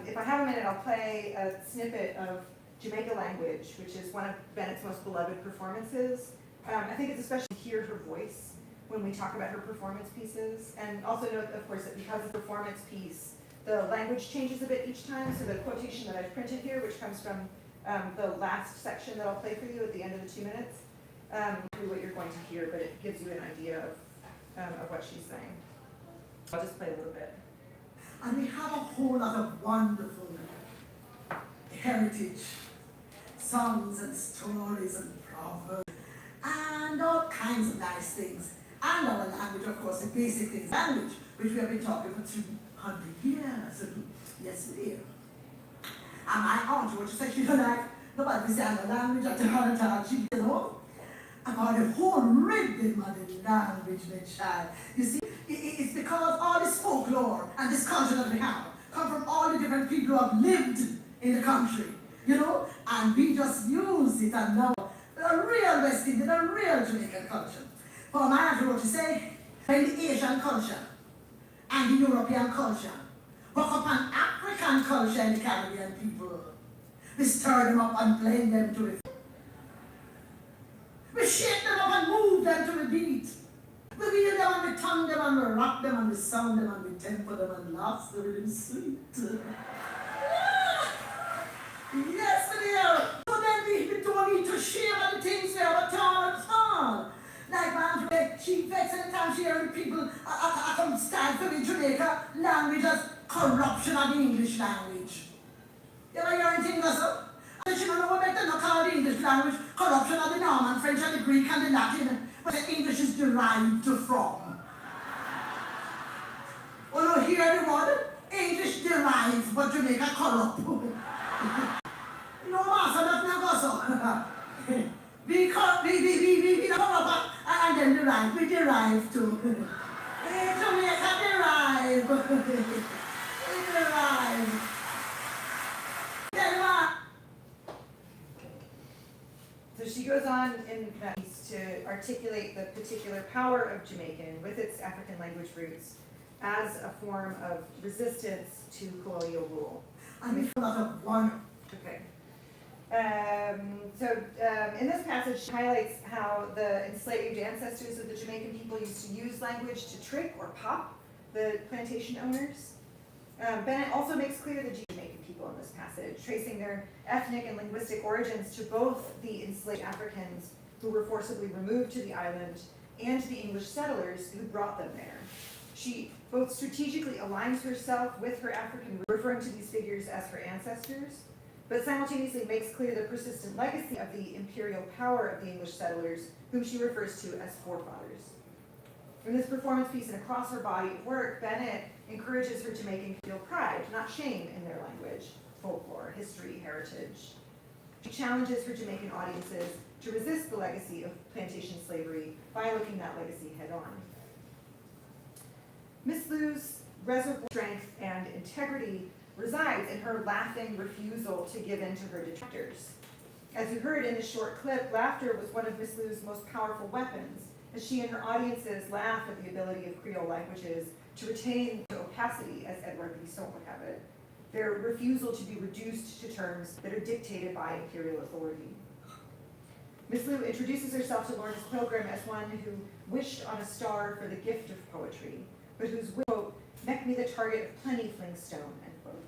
If I have a minute, I'll play a snippet of Jamaica language, which is one of Bennett's most beloved performances. I think it's especially to hear her voice when we talk about her performance pieces, and also note, of course, that because it's a performance piece, the language changes a bit each time, so the quotation that I've printed here, which comes from the last section that I'll play for you at the end of the 2 minutes, what you're going to hear, but it gives you an idea of what she's saying. I'll just play a little bit. And we have a whole lot of wonderful heritage, songs and stories and proverbs, and all kinds of nice things. And our language, of course, the basic things, language, which we have been talking for 200 years. Yes, we do. And my aunt, what you said, she don't like, nobody say the language at the heart attack, she you know. About the whole rhythm of the language, my child. You see, it's because all this folklore and this culture that we have come from all the different people who have lived in the country, you know, and we just use it and now a real West Indian, a real Jamaican culture. For my aunt, what you say, in the Asian culture, and the European culture, but upon African culture and the Caribbean people. We stir them up and blend them to it. We shake them up and move them to the beat. We wheel them and we tongue them and we rock them and we sound them and we tempo them and laugh the rhythm sweet. Yes, we are. So then we don't need to share the things we have at all. Like man, she vexed anytime she hears people come stand for the Jamaica language as corruption of the English language. You ever hear anything like that? And she don't know what better not call the English language corruption of the Norman, French and the Greek and the Latin, but the English is derived from. Well, you hear the word? English derived, but Jamaica corrupt. No master, that's not so. We corrupt and then derive. We derive too. Jamaica derive. We derive. So she goes on in that piece to articulate the particular power of Jamaican with its African language roots as a form of resistance to colonial rule. And we feel like one. Okay. In this passage, she highlights how the enslaved ancestors of the Jamaican people used to use language to trick or pop the plantation owners. Bennett also makes clear the Jamaican people in this passage, tracing their ethnic and linguistic origins to both the enslaved Africans who were forcibly removed to the island and to the English settlers who brought them there. She both strategically aligns herself with her African, referring to these figures as her ancestors, but simultaneously makes clear the persistent legacy of the imperial power of the English settlers, whom she refers to as forefathers. In this performance piece and across her body of work, Bennett encourages her Jamaican to feel pride, not shame, in their language, folklore, history, heritage. She challenges her Jamaican audiences to resist the legacy of plantation slavery by looking that legacy head on. Miss Lou's reservoir strength and integrity resides in her laughing refusal to give in to her detractors. As you heard in this short clip, laughter was one of Miss Lou's most powerful weapons, as she and her audiences laugh at the ability of Creole languages to retain the opacity, as Edward Bisson would have it, their refusal to be reduced to terms that are dictated by imperial authority. Miss Lou introduces herself to Lawrence Pilgrim as one who wished on a star for the gift of poetry, but whose will, "Make me the target of plenty flingstone," end quote.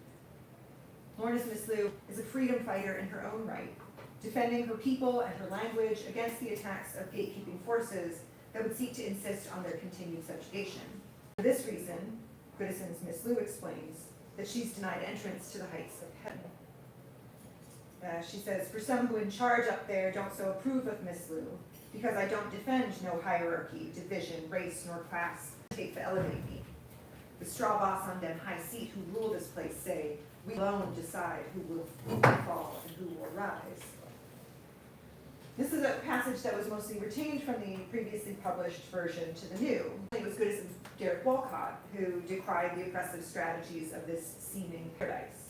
Lorna's Miss Lou is a freedom fighter in her own right, defending her people and her language against the attacks of gatekeeping forces that would seek to insist on their continued subjugation. For this reason, Goodison's Miss Lou explains that she's denied entrance to the heights of heaven. She says, "For some who in charge up there don't so approve of Miss Lou, because I don't defend no hierarchy, division, race, nor class, take to elevate me. The straw boss on them high seat who rule this place say, we alone decide who will fall and who will rise." This is a passage that was mostly retained from the previously published version to the new. It was Goodison's Derek Walcott who decried the oppressive strategies of this seeming paradise.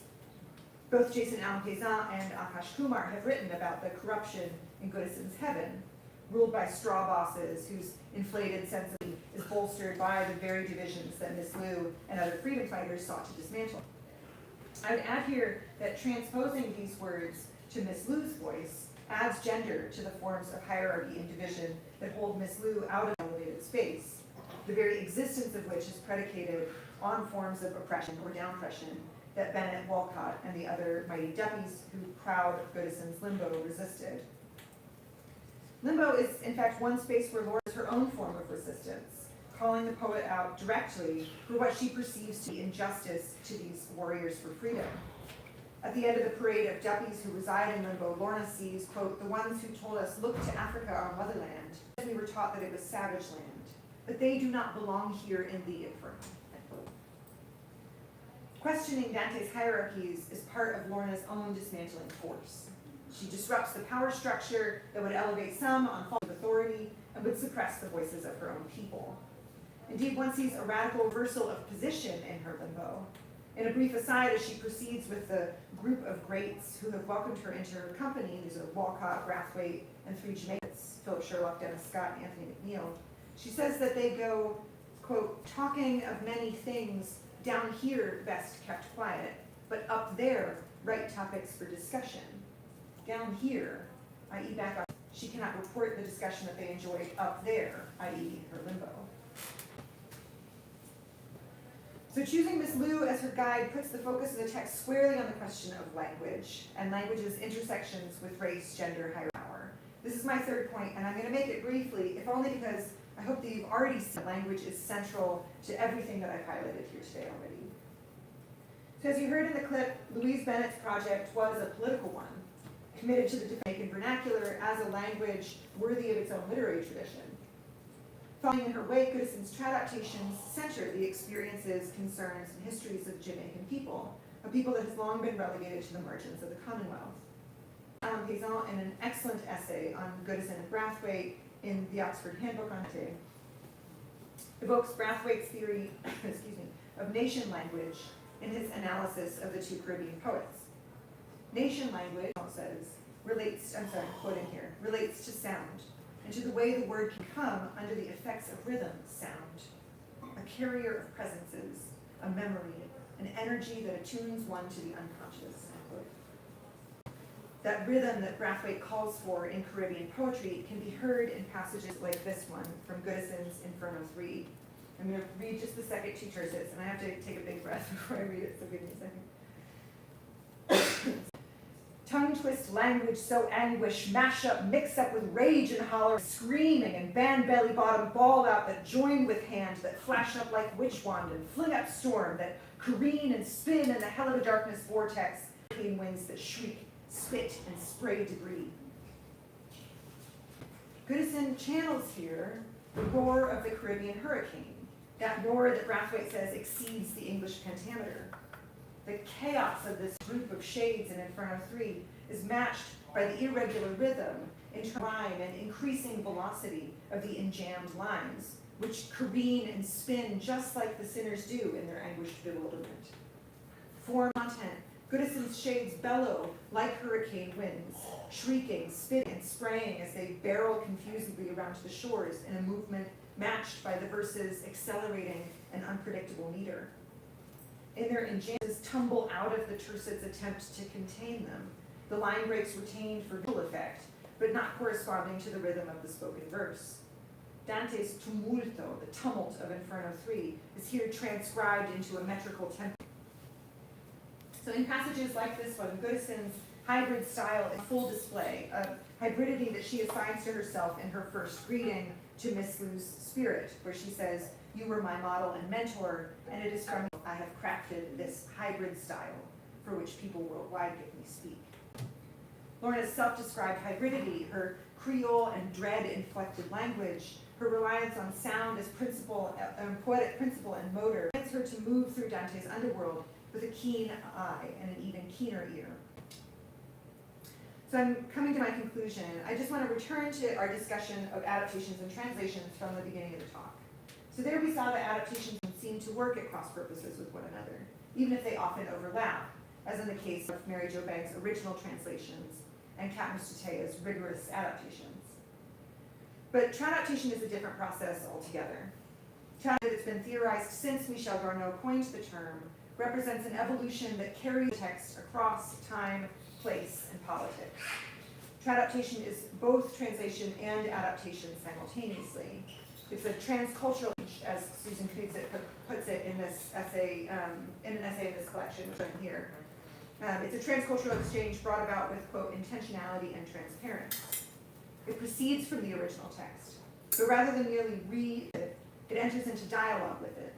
Both Jason Allen Paysan and Akash Kumar have written about the corruption in Goodison's heaven, ruled by straw bosses whose inflated sense of is bolstered by the very divisions that Miss Lou and other freedom fighters sought to dismantle. I would add here that transposing these words to Miss Lou's voice adds gender to the forms of hierarchy and division that hold Miss Lou out of elevated space, the very existence of which is predicated on forms of oppression or downpression that Bennett, Walcott, and the other mighty duppies who crowd Goodison's limbo resisted. Limbo is, in fact, one space where Laura is her own form of resistance, calling the poet out directly for what she perceives to be injustice to these warriors for freedom. At the end of the parade of duppies who reside in Limbo, Lorna sees, quote, "the ones who told us, look to Africa, our motherland, as we were taught that it was savage land, but they do not belong here in the Inferno," end quote. Questioning Dante's hierarchies is part of Lorna's own dismantling force. She disrupts the power structure that would elevate some on false authority and would suppress the voices of her own people. Indeed, one sees a radical reversal of position in her limbo. In a brief aside, as she proceeds with the group of greats who have welcomed her into her company, these are Walcott, Brathwaite, and 3 Jamaicans, Philip Sherlock, Dennis Scott, and Anthony McNeil, she says that they go, quote, talking of many things down here best kept quiet, but up there right topics for discussion. Down here, i.e. back up, she cannot report the discussion that they enjoyed up there, i.e. her limbo. So choosing Miss Liu as her guide puts the focus of the text squarely on the question of language and language's intersections with race, gender, higher power. This is my third point, and I'm going to make it briefly, if only because I hope that you've already seen language is central to everything that I've highlighted here today already. So as you heard in the clip, Louise Bennett's project was a political one, committed to the Jamaican vernacular as a language worthy of its own literary tradition. Following in her wake, Goodison's Tradaptations center the experiences, concerns, and histories of Jamaican people, a people that has long been relegated to the margins of the Commonwealth. Alan Payson, in an excellent essay on Goodison and Brathwaite in the Oxford Handbook on Dante, evokes Brathwaite's theory of nation language in his analysis of the two Caribbean poets. Nation language, it says, relates to sound, and to the way the word can come under the effects of rhythm, sound, a carrier of presences, a memory, an energy that attunes one to the unconscious. That rhythm that Brathwaite calls for in Caribbean poetry can be heard in passages like this one from Goodison's Inferno 3. I'm going to read just the second two terces, and I have to take a big breath before I read it, so give me a second. Tongue twist language so anguish, mash up, mix up with rage and holler, screaming and band belly bottom ball out that join with hand, that flash up like witch wand and fling up storm, that careen and spin in the hell of a darkness vortex, clean winds that shriek, spit and spray debris. Goodison channels here the roar of the Caribbean hurricane, that roar that Brathwaite says exceeds the English pentameter. The chaos of this group of shades in Inferno 3 is matched by the irregular rhythm, rhyme, and increasing velocity of the enjambed lines, which careen and spin just like the sinners do in their anguished bewilderment. Form content, Goodison's shades bellow like hurricane winds, shrieking, spitting, and spraying as they barrel confusedly around to the shores in a movement matched by the verse's accelerating and unpredictable meter. In their enjambs tumble out of the tercet's attempt to contain them. The line breaks retained for visual effect, but not corresponding to the rhythm of the spoken verse. Dante's tumulto, the tumult of Inferno 3, is here transcribed into a metrical tempo. So in passages like this one, Goodison's hybrid style is full display of hybridity that she assigns to herself in her first greeting to Miss Liu's spirit, where she says, "You were my model and mentor, and it is from you I have crafted this hybrid style for which people worldwide give me speak." Lorna's self-described hybridity, her Creole and dread-inflected language, her reliance on sound as poetic principle and motor, gets her to move through Dante's underworld with a keen eye and an even keener ear. So I'm coming to my conclusion. I just want to return to our discussion of adaptations and translations from the beginning of the talk. So there we saw that adaptations seem to work at cross purposes with one another, even if they often overlap, as in the case of Mary Jo Banks' original translations and Kat Mustatea's rigorous adaptations. But Tradaptation is a different process altogether. Trad, that it's been theorized since Michel Garneau coined the term, represents an evolution that carries the text across time, place, and politics. Tradaptation is both translation and adaptation simultaneously. It's a transcultural, as Susan Knudsen puts it in this essay, in an essay in this collection, which I'm here. It's a transcultural exchange brought about with, quote, intentionality and transparency. It proceeds from the original text, but rather than merely read it, it enters into dialogue with it.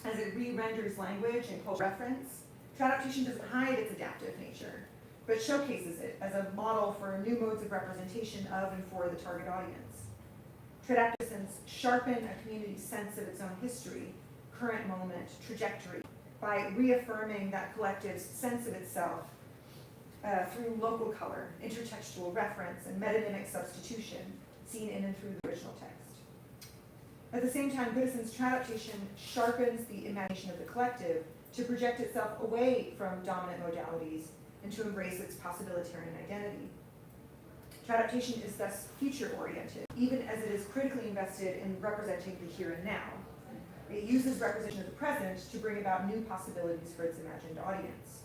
As it re-renders language and cultural reference, Tradaptation doesn't hide its adaptive nature, but showcases it as a model for new modes of representation of and for the target audience. Tradaptations sharpen a community's sense of its own history, current moment, trajectory, by reaffirming that collective's sense of itself through local color, intertextual reference, and metonymic substitution seen in and through the original text. At the same time, Goodison's Tradaptation sharpens the imagination of the collective to project itself away from dominant modalities and to embrace its possibilitarian identity. Tradaptation is thus future-oriented, even as it is critically invested in representing the here and now, It uses representation of the present to bring about new possibilities for its imagined audience.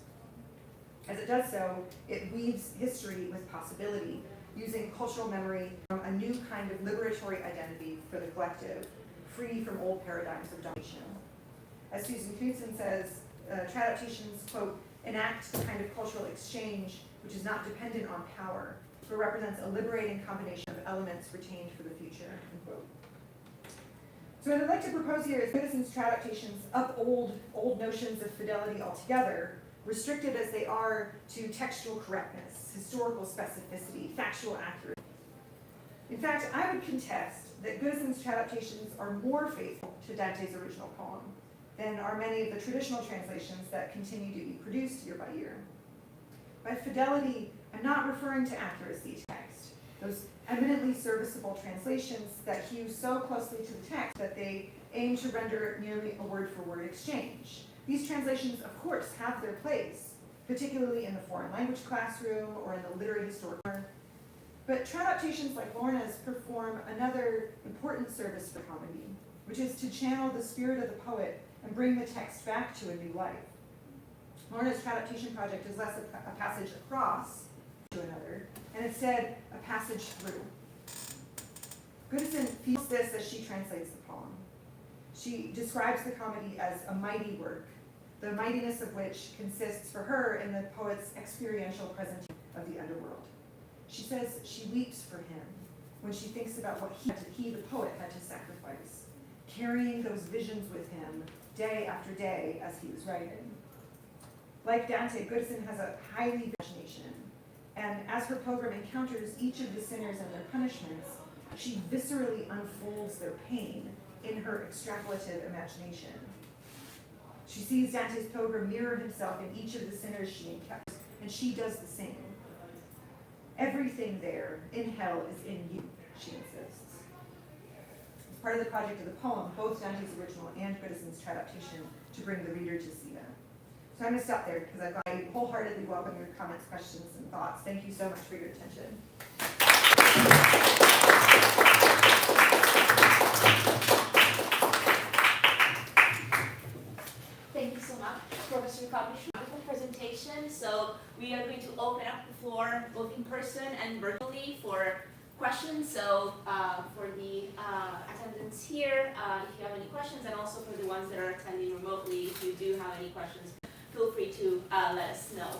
As it does so, it weaves history with possibility, using cultural memory from a new kind of liberatory identity for the collective, free from old paradigms of domination. As Susan Knudsen says, Tradaptations, quote, enact a kind of cultural exchange which is not dependent on power, but represents a liberating combination of elements retained for the future, end quote. So what I'd like to propose here is Goodison's Tradaptations uphold old notions of fidelity altogether, restricted as they are to textual correctness, historical specificity, factual accuracy. In fact, I would contest that Goodison's Tradaptations are more faithful to Dante's original poem than are many of the traditional translations that continue to be produced year by year. By fidelity, I'm not referring to accuracy to text, those eminently serviceable translations that hew so closely to the text that they aim to render it nearly a word-for-word exchange. These translations, of course, have their place, particularly in the foreign language classroom or in the literary historical. But Tradaptations like Lorna's perform another important service for comedy, which is to channel the spirit of the poet and bring the text back to a new life. Lorna's Tradaptation project is less a passage across to another, and instead a passage through. Goodison feels this as she translates the poem. She describes the comedy as a mighty work, the mightiness of which consists for her in the poet's experiential presentation of the underworld. She says she weeps for him when she thinks about what he, the poet, had to sacrifice, carrying those visions with him day after day as he was writing. Like Dante, Goodison has a highly imagination, and as her pilgrim encounters each of the sinners and their punishments, she viscerally unfolds their pain in her extrapolative imagination. She sees Dante's pilgrim mirror himself in each of the sinners she encounters, and she does the same. Everything there in hell is in you, she insists. As part of the project of the poem, both Dante's original and Goodison's Tradaptation to bring the reader to see that. So I'm going to stop there because I wholeheartedly welcome your comments, questions, and thoughts. Thank you so much for your attention. Thank you so much, Professor Kapish, for the presentation. So we are going to open up the floor both in person and virtually for questions. So for the attendants here, if you have any questions, and also for the ones that are attending remotely, if you do have any questions, feel free to let us know.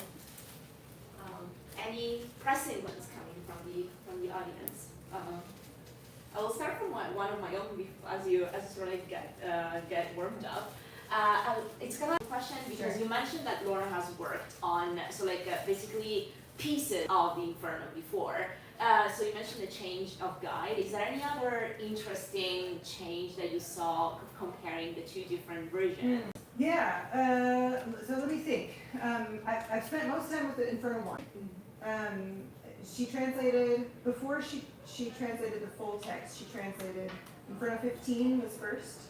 Any pressing ones coming from the audience? I will start from one of my own as you sort of get warmed up. It's kind of a question because Sure. you mentioned that Lorna has worked on basically pieces of the Inferno before. So you mentioned the change of guide. Is there any other interesting change that you saw comparing the two different versions? Yeah, so let me think. I've spent most of the time with the Inferno one. She translated, before she translated the full text, she translated Inferno 15 was first.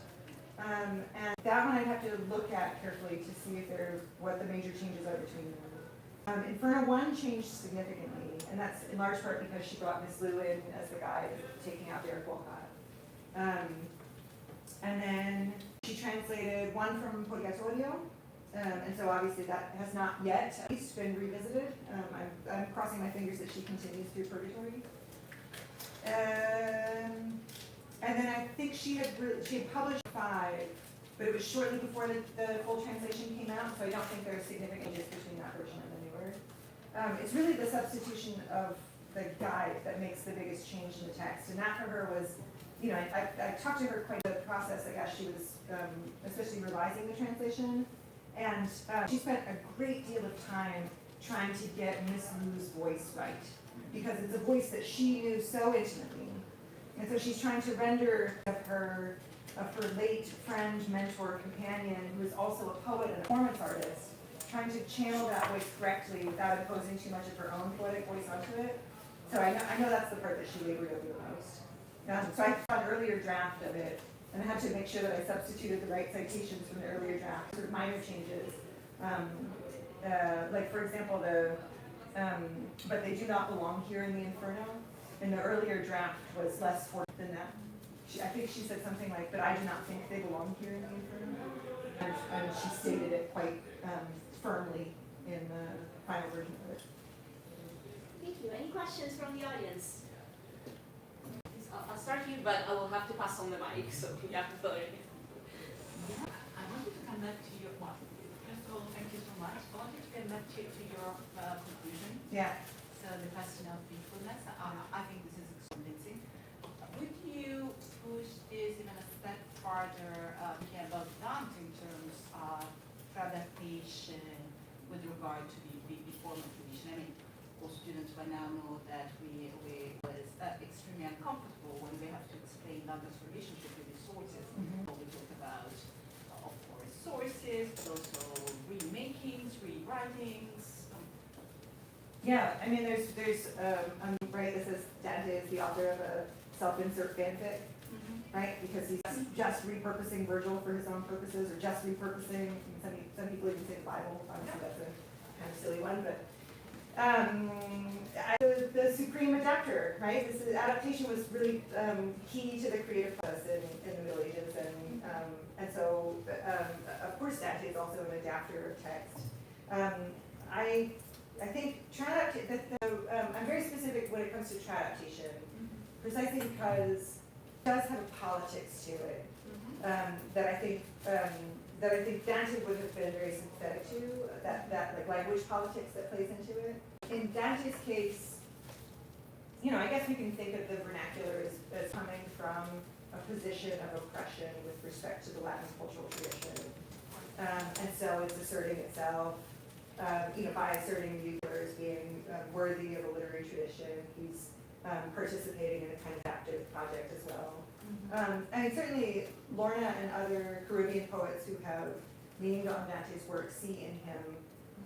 And that one I'd have to look at carefully to see what the major changes are between them. Inferno 1 changed significantly, and that's in large part because she brought Miss Lou in as the guide, taking out Derek Wolcott. And then she translated one from Purgatorio, and so obviously that has not yet at least been revisited. I'm crossing my fingers that she continues through Purgatory. And then I think she had published 5, but it was shortly before the full translation came out, so I don't think there's significant changes between that version and the newer. It's really the substitution of the guide that makes the biggest change in the text, and that for her was, I talked to her quite a bit of the process, I guess she was especially revising the translation, and she spent a great deal of time trying to get Miss Lou's voice right, because it's a voice that she knew so intimately. And so she's trying to render of her late friend, mentor, companion, who is also a poet and a performance artist, trying to channel that voice correctly without imposing too much of her own poetic voice onto it. So I know that's the part that she labored over the most. So I saw an earlier draft of it, and I had to make sure that I substituted the right citations from the earlier draft, sort of minor changes. Like for example, but they do not belong here in the Inferno. In the earlier draft was less forced than that. I think she said something like, but I do not think they belong here in the Inferno. And she stated it quite firmly in the final version of it. Thank you. Any questions from the audience? I'll start here, but I will have to pass on the mic, so you have to fill it in. I wanted to come back to your, well, first of all, thank you so much. I wanted to come back to your conclusion. Yeah. So the question of peacefulness, I think this is convincing. Would you push this even a step further, thinking about Dante in terms of Tradaptation with regard to the formal tradition? I mean, all students by now know that we was extremely uncomfortable when we have to explain Dante's relationship with his sources. We talk about, of course, sources, but also remakings, rewritings. Yeah, I mean, there's right, this is Dante is the author of a self-insert fanfic, right? Because he's just repurposing Virgil for his own purposes, or just repurposing, some people even say the Bible, obviously that's a kind of silly one, but the supreme adapter, right? This adaptation was really key to the creative process in the Middle Ages, and so of course Dante is also an adapter of text. I think I'm very specific when it comes to Tradaptation, precisely because it does have a politics to it that I think Dante would have been very sympathetic to, that like language politics that plays into it. In Dante's case, you know, I guess we can think of the vernacular as coming from a position of oppression with respect to the Latin cultural tradition. And so it's asserting itself, you know, by asserting the vernacular as being worthy of a literary tradition. He's participating in a kind of active project as well. And certainly Lorna and other Caribbean poets who have leaned on Dante's work see in him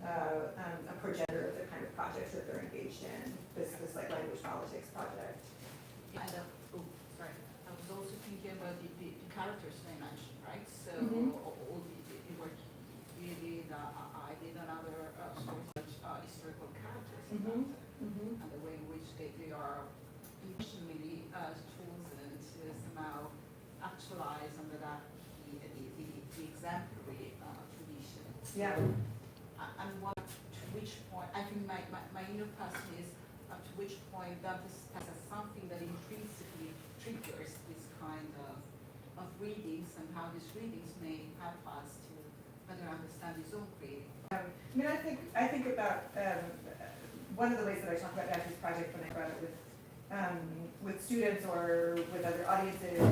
a progenitor of the kind of projects that they're engaged in, this like language politics project. And sorry, I was also thinking about the characters they mentioned, right? So all the work you did, I did another source historical characters in Dante, and the way in which they are emotionally chosen to somehow actualize under that the exemplary tradition. Yeah. And what, to which point, I think my inner question is to which point Dante has something that intrinsically triggers this kind of readings, and how these readings may help us to better understand his own creating. I mean, I think about one of the ways that I talk about Dante's project when I brought it with students or with other audiences.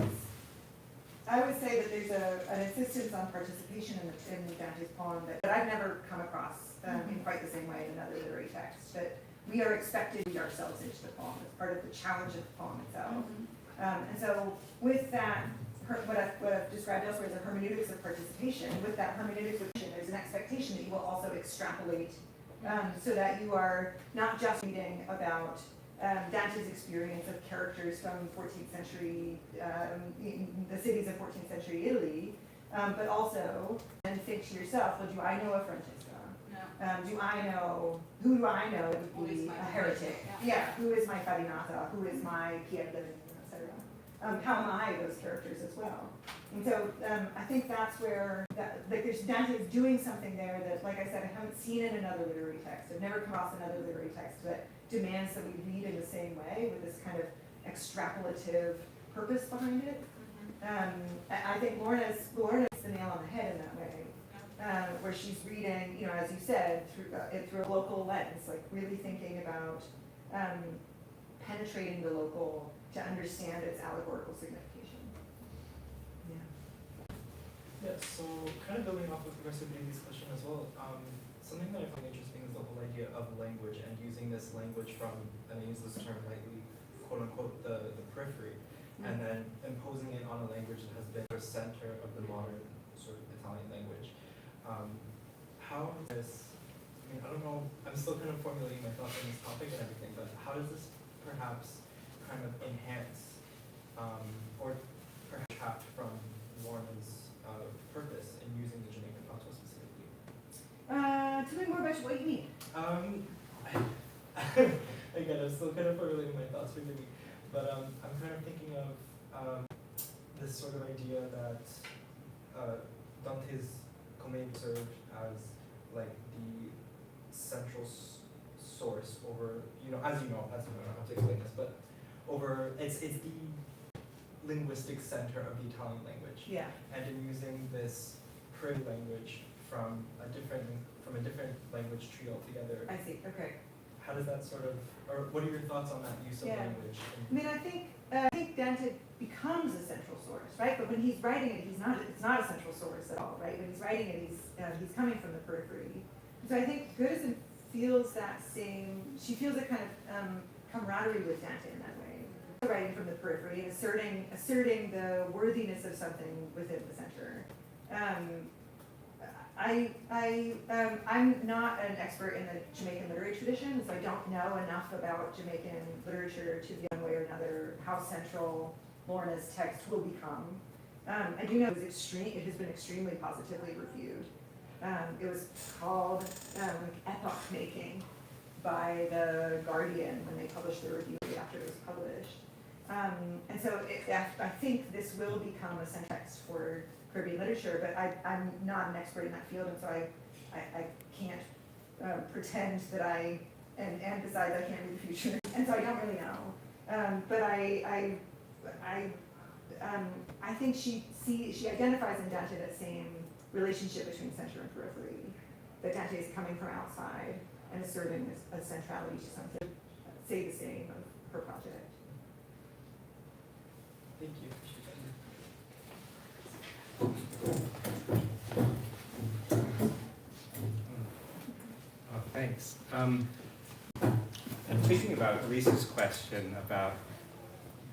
I would say that there's an insistence on participation in Dante's poem that I've never come across in quite the same way in another literary text. That we are expected to read ourselves into the poem as part of the challenge of the poem itself. And so with that, what I've described elsewhere as a hermeneutics of participation, with that hermeneutics of participation, there's an expectation that you will also extrapolate so that you are not just reading about Dante's experience of characters from 14th century, the cities of 14th century Italy, but also, and think to yourself, well, do I know a Francesca? No. Who do I know that would be a heretic? Yeah. Who is my Farinata? Who is my Pieta, etc.? How am I those characters as well? And so I think that's where, there's Dante's doing something there that, like I said, I haven't seen in another literary text. I've never come across another literary text that demands that we read in the same way with this kind of extrapolative purpose behind it. I think Lorna's the nail on the head in that way, where she's reading, you know, as you said, through a local lens, like really thinking about penetrating the local to understand its allegorical signification. Yeah, so kind of building off of the rest of Amy's question as well, something that I find interesting is the whole idea of language and using this language from, and I use this term lightly, quote unquote, the periphery, and then imposing it on a language that has been the center of the modern sort of Italian language. How is this, I mean, I don't know, I'm still kind of formulating my thoughts on this topic and everything, but how does this perhaps kind of enhance or perhaps detract from Lorna's purpose in using the Jamaican cantos specifically? Tell me more about what you mean. Again, I'm still kind of formulating my thoughts, forgive me. But I'm kind of thinking of this sort of idea that Dante's comedy served as like the central source over, as you know, I don't have to explain this, but over, it's the linguistic center of the Italian language. Yeah. And in using this Caribbean language from a different language tree altogether, I see, okay. how does that sort of, or what are your thoughts on that use of language? I mean, I think Dante becomes a central source, right? But when he's writing it, it's not a central source at all, right? When he's writing it, he's coming from the periphery. So I think Goodison feels that same, she feels a kind of camaraderie with Dante in that way. Writing from the periphery and asserting the worthiness of something within the center. I'm not an expert in the Jamaican literary tradition, so I don't know enough about Jamaican literature to one way or another how central Lorna's text will become. I do know it has been extremely positively reviewed. It was called epoch making by the Guardian when they published their review after it was published. And so I think this will become a central text for Caribbean literature, but I'm not an expert in that field, and so I can't pretend that and besides I can't read the future, and so I don't really know. But I think she identifies in Dante that same relationship between center and periphery, that Dante is coming from outside and asserting a centrality to something. Say the same of her project. Thank you. Thanks. I'm thinking about Lisa's question about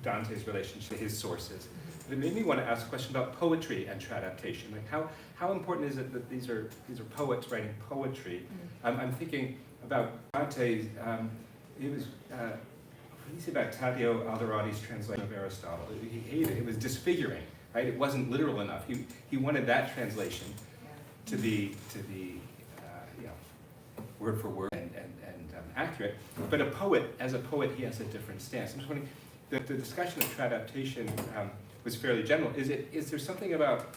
Dante's relationship to his sources. It made me want to ask a question about poetry and Tradaptation. Like how important is it that these are poets writing poetry? I'm thinking about Dante. It was what do you say about Taddeo Alderoti's translation of Aristotle? He hated it. It was disfiguring, right? It wasn't literal enough. He wanted that translation to be word for word and accurate. But as a poet, he has a different stance. I'm just wondering, the discussion of Tradaptation was fairly general. Is there something about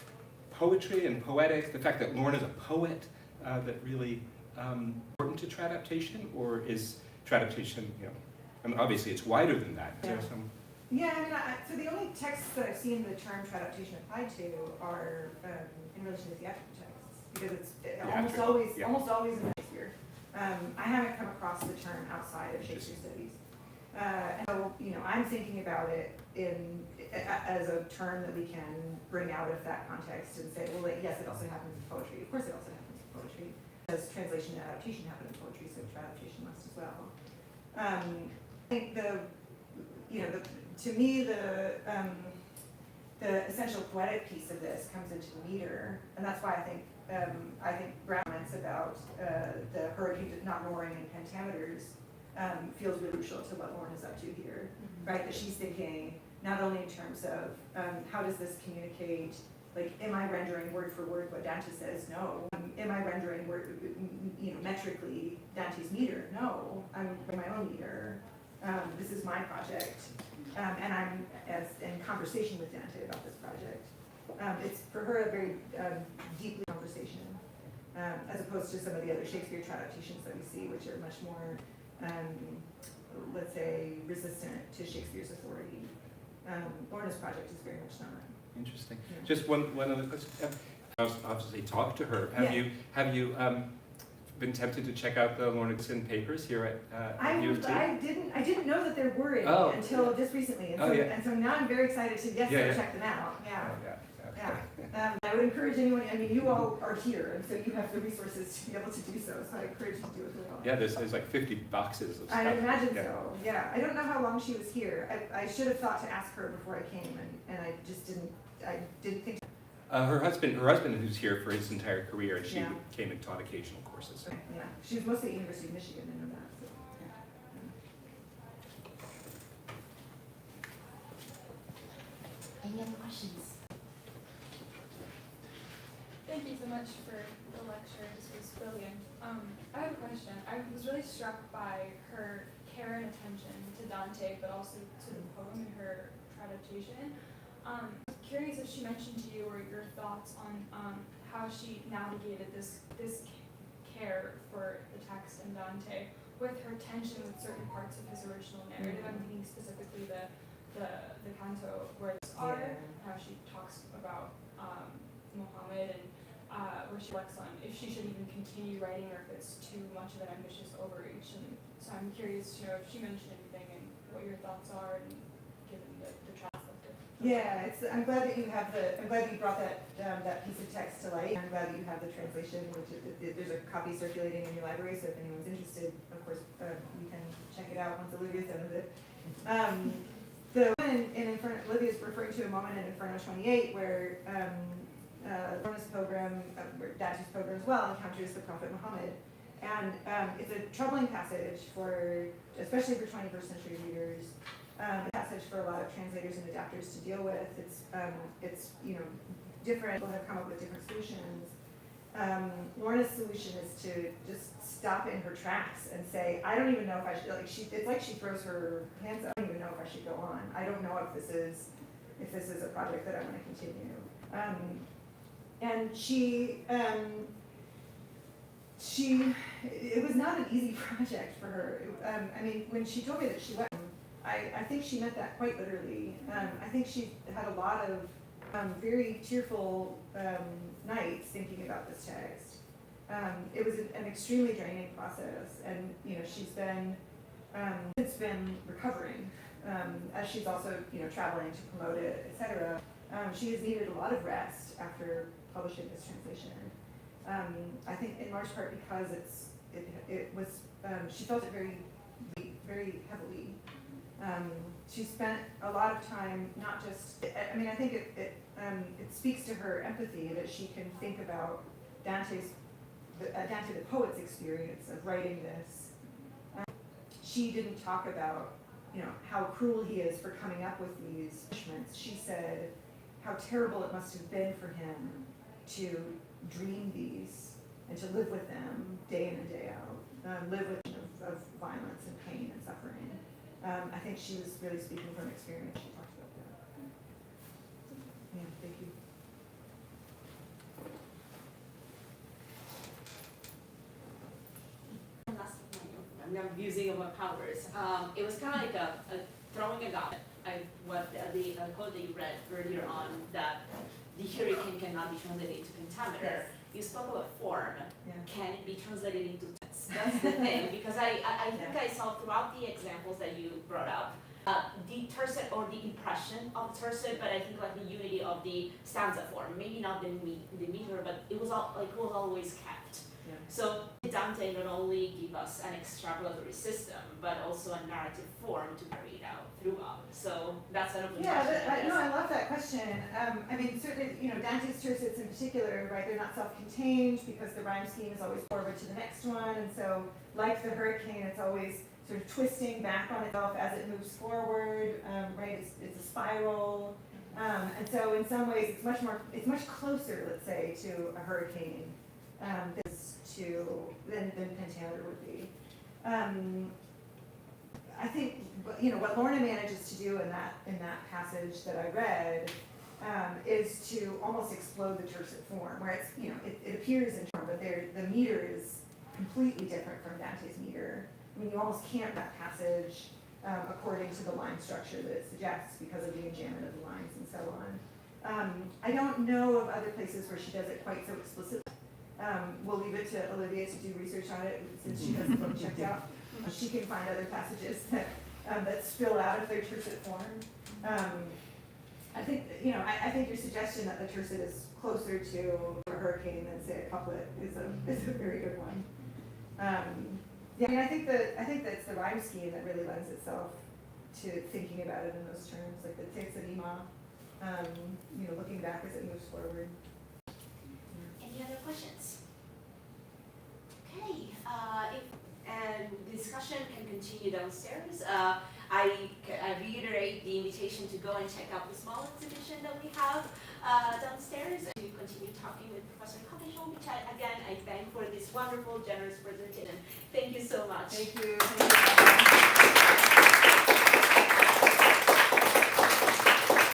poetry and poetics, the fact that Lorna's a poet, that really important to Tradaptation, or is Tradaptation, I mean, obviously it's wider than that. Yeah. Yeah, I mean, so the only texts that I've seen the term Tradaptation applied to are in relation to theatrical texts, because it's almost always in Shakespeare. I haven't come across the term outside of Shakespeare studies. And so, I'm thinking about it as a term that we can bring out of that context and say, well, yes, it also happens in poetry. Of course it also happens in poetry. As translation and adaptation happen in poetry, so Tradaptation must as well. I think to me, the essential poetic piece of this comes into meter, and that's why I think Brown's comments about the hurricane not roaring in pentameters feels really crucial to what Lorna is up to here, right? That she's thinking not only in terms of how does this communicate, like, am I rendering word for word what Dante says? No. Am I rendering metrically Dante's meter? No. I'm in my own meter. This is my project, and I'm in conversation with Dante about this project. It's for her a very deeply conversation, as opposed to some of the other Shakespeare Tradaptations that we see, which are much more, let's say, resistant to Shakespeare's authority. Lorna's project is very much not. interesting. Yeah. Just one other question. Obviously talked to her. Have you been tempted to check out the Lorna Goodison papers here at U of T? I didn't know that there were any until just recently, and so now I'm very excited to check them out. I would encourage anyone. I mean, you all are here, and so you have the resources to be able to do so. So I encourage you to do it as well. Yeah, there's like 50 boxes of stuff. I imagine so. Yeah, I don't know how long she was here. I should have thought to ask her before I came, and I just didn't. I didn't think. Her husband who's here for his entire career, and she came and taught occasional courses. Yeah, she was mostly at University of Michigan. I know that. So, Any other questions? Thank you so much for the lecture. This was brilliant. I have a question. I was really struck by her care and attention to Dante, but also to the poem and her Tradaptation. I'm curious if she mentioned to you or your thoughts on how she navigated this care for the text in Dante with her tension with certain parts of his original narrative. I'm thinking specifically the canto where it's are, how she talks about Muhammad and where she reflects on if she should even continue writing or if it's too much of an ambitious overreach. And so I'm curious to know if she mentioned anything and what your thoughts are and given the translation. Yeah, I'm glad that you have I'm glad that you brought that piece of text to light. I'm glad that you have the translation, which there's a copy circulating in your library, so if anyone's interested, of course, you can check it out once Olivia's done with it. The one in Inferno, Olivia's referring to a moment in Inferno 28 where Lorna's program, Dante's program as well, encounters the Prophet Muhammad. And it's a troubling passage especially for 21st century readers. A passage for a lot of translators and adapters to deal with. It's different. People have come up with different solutions. Lorna's solution is to just stop in her tracks and say, I don't even know if I should. It's like she throws her hands up. I don't even know if I should go on. I don't know if this is a project that I want to continue. And it was not an easy project for her. I mean, when she told me that she went, I think she meant that quite literally. I think she had a lot of very tearful nights thinking about this text. It was an extremely draining process, and she's been recovering as she's also traveling to promote it, etc. She has needed a lot of rest after publishing this translation. I think in large part because she felt it very, very heavily. She spent a lot of time not just. I think it speaks to her empathy that she can think about Dante the poet's experience of writing this. She didn't talk about how cruel he is for coming up with these punishments. She said how terrible it must have been for him to dream these and to live with them day in and day out, live with of violence and pain and suffering. I think she was really speaking from experience. She talked about that. Yeah, thank you. I'm using of my powers. It was kind of like a throwing a gauntlet. The quote that you read earlier on, that the hurricane cannot be translated into pentameter. Yes. You spoke about form. Yeah. Can it be translated into text? That's the thing, because I think I saw throughout the examples that you brought up, the tercet or the impression of the tercet, but I think like the unity of the stanza form. Maybe not the meter, but it was always kept. Yeah. So Dante not only give us an extrapolatory system, but also a narrative form to carry it out throughout. So that's an open question. I love that question. Certainly, Dante's tercets in particular, right? They're not self-contained because the rhyme scheme is always forward to the next one, and so like the hurricane, it's always sort of twisting back on itself as it moves forward, right? It's a spiral, and so in some ways, it's much closer, let's say, to a hurricane than pentameter would be. I think what Lorna manages to do in that passage that I read is to almost explode the tercet form, where it's it appears in form, but the meter is completely different from Dante's meter. You almost can't that passage according to the line structure that it suggests because of the enjambment of the lines and so on. I don't know of other places where she does it quite so explicitly. We'll leave it to Olivia to do research on it since she has the book checked out. She can find other passages that spill out of their tercet form. I think your suggestion that the tercet is closer to a hurricane than say a couplet is a very good one. I think that it's the rhyme scheme that really lends itself to thinking about it in those terms, like the text-anima, looking back as it moves forward. Any other questions? Okay, and the discussion can continue downstairs. I reiterate the invitation to go and check out the small exhibition that we have downstairs, and to continue talking with Professor Coppichon, which I thank for this wonderful, generous presentation. Thank you so much. Thank you.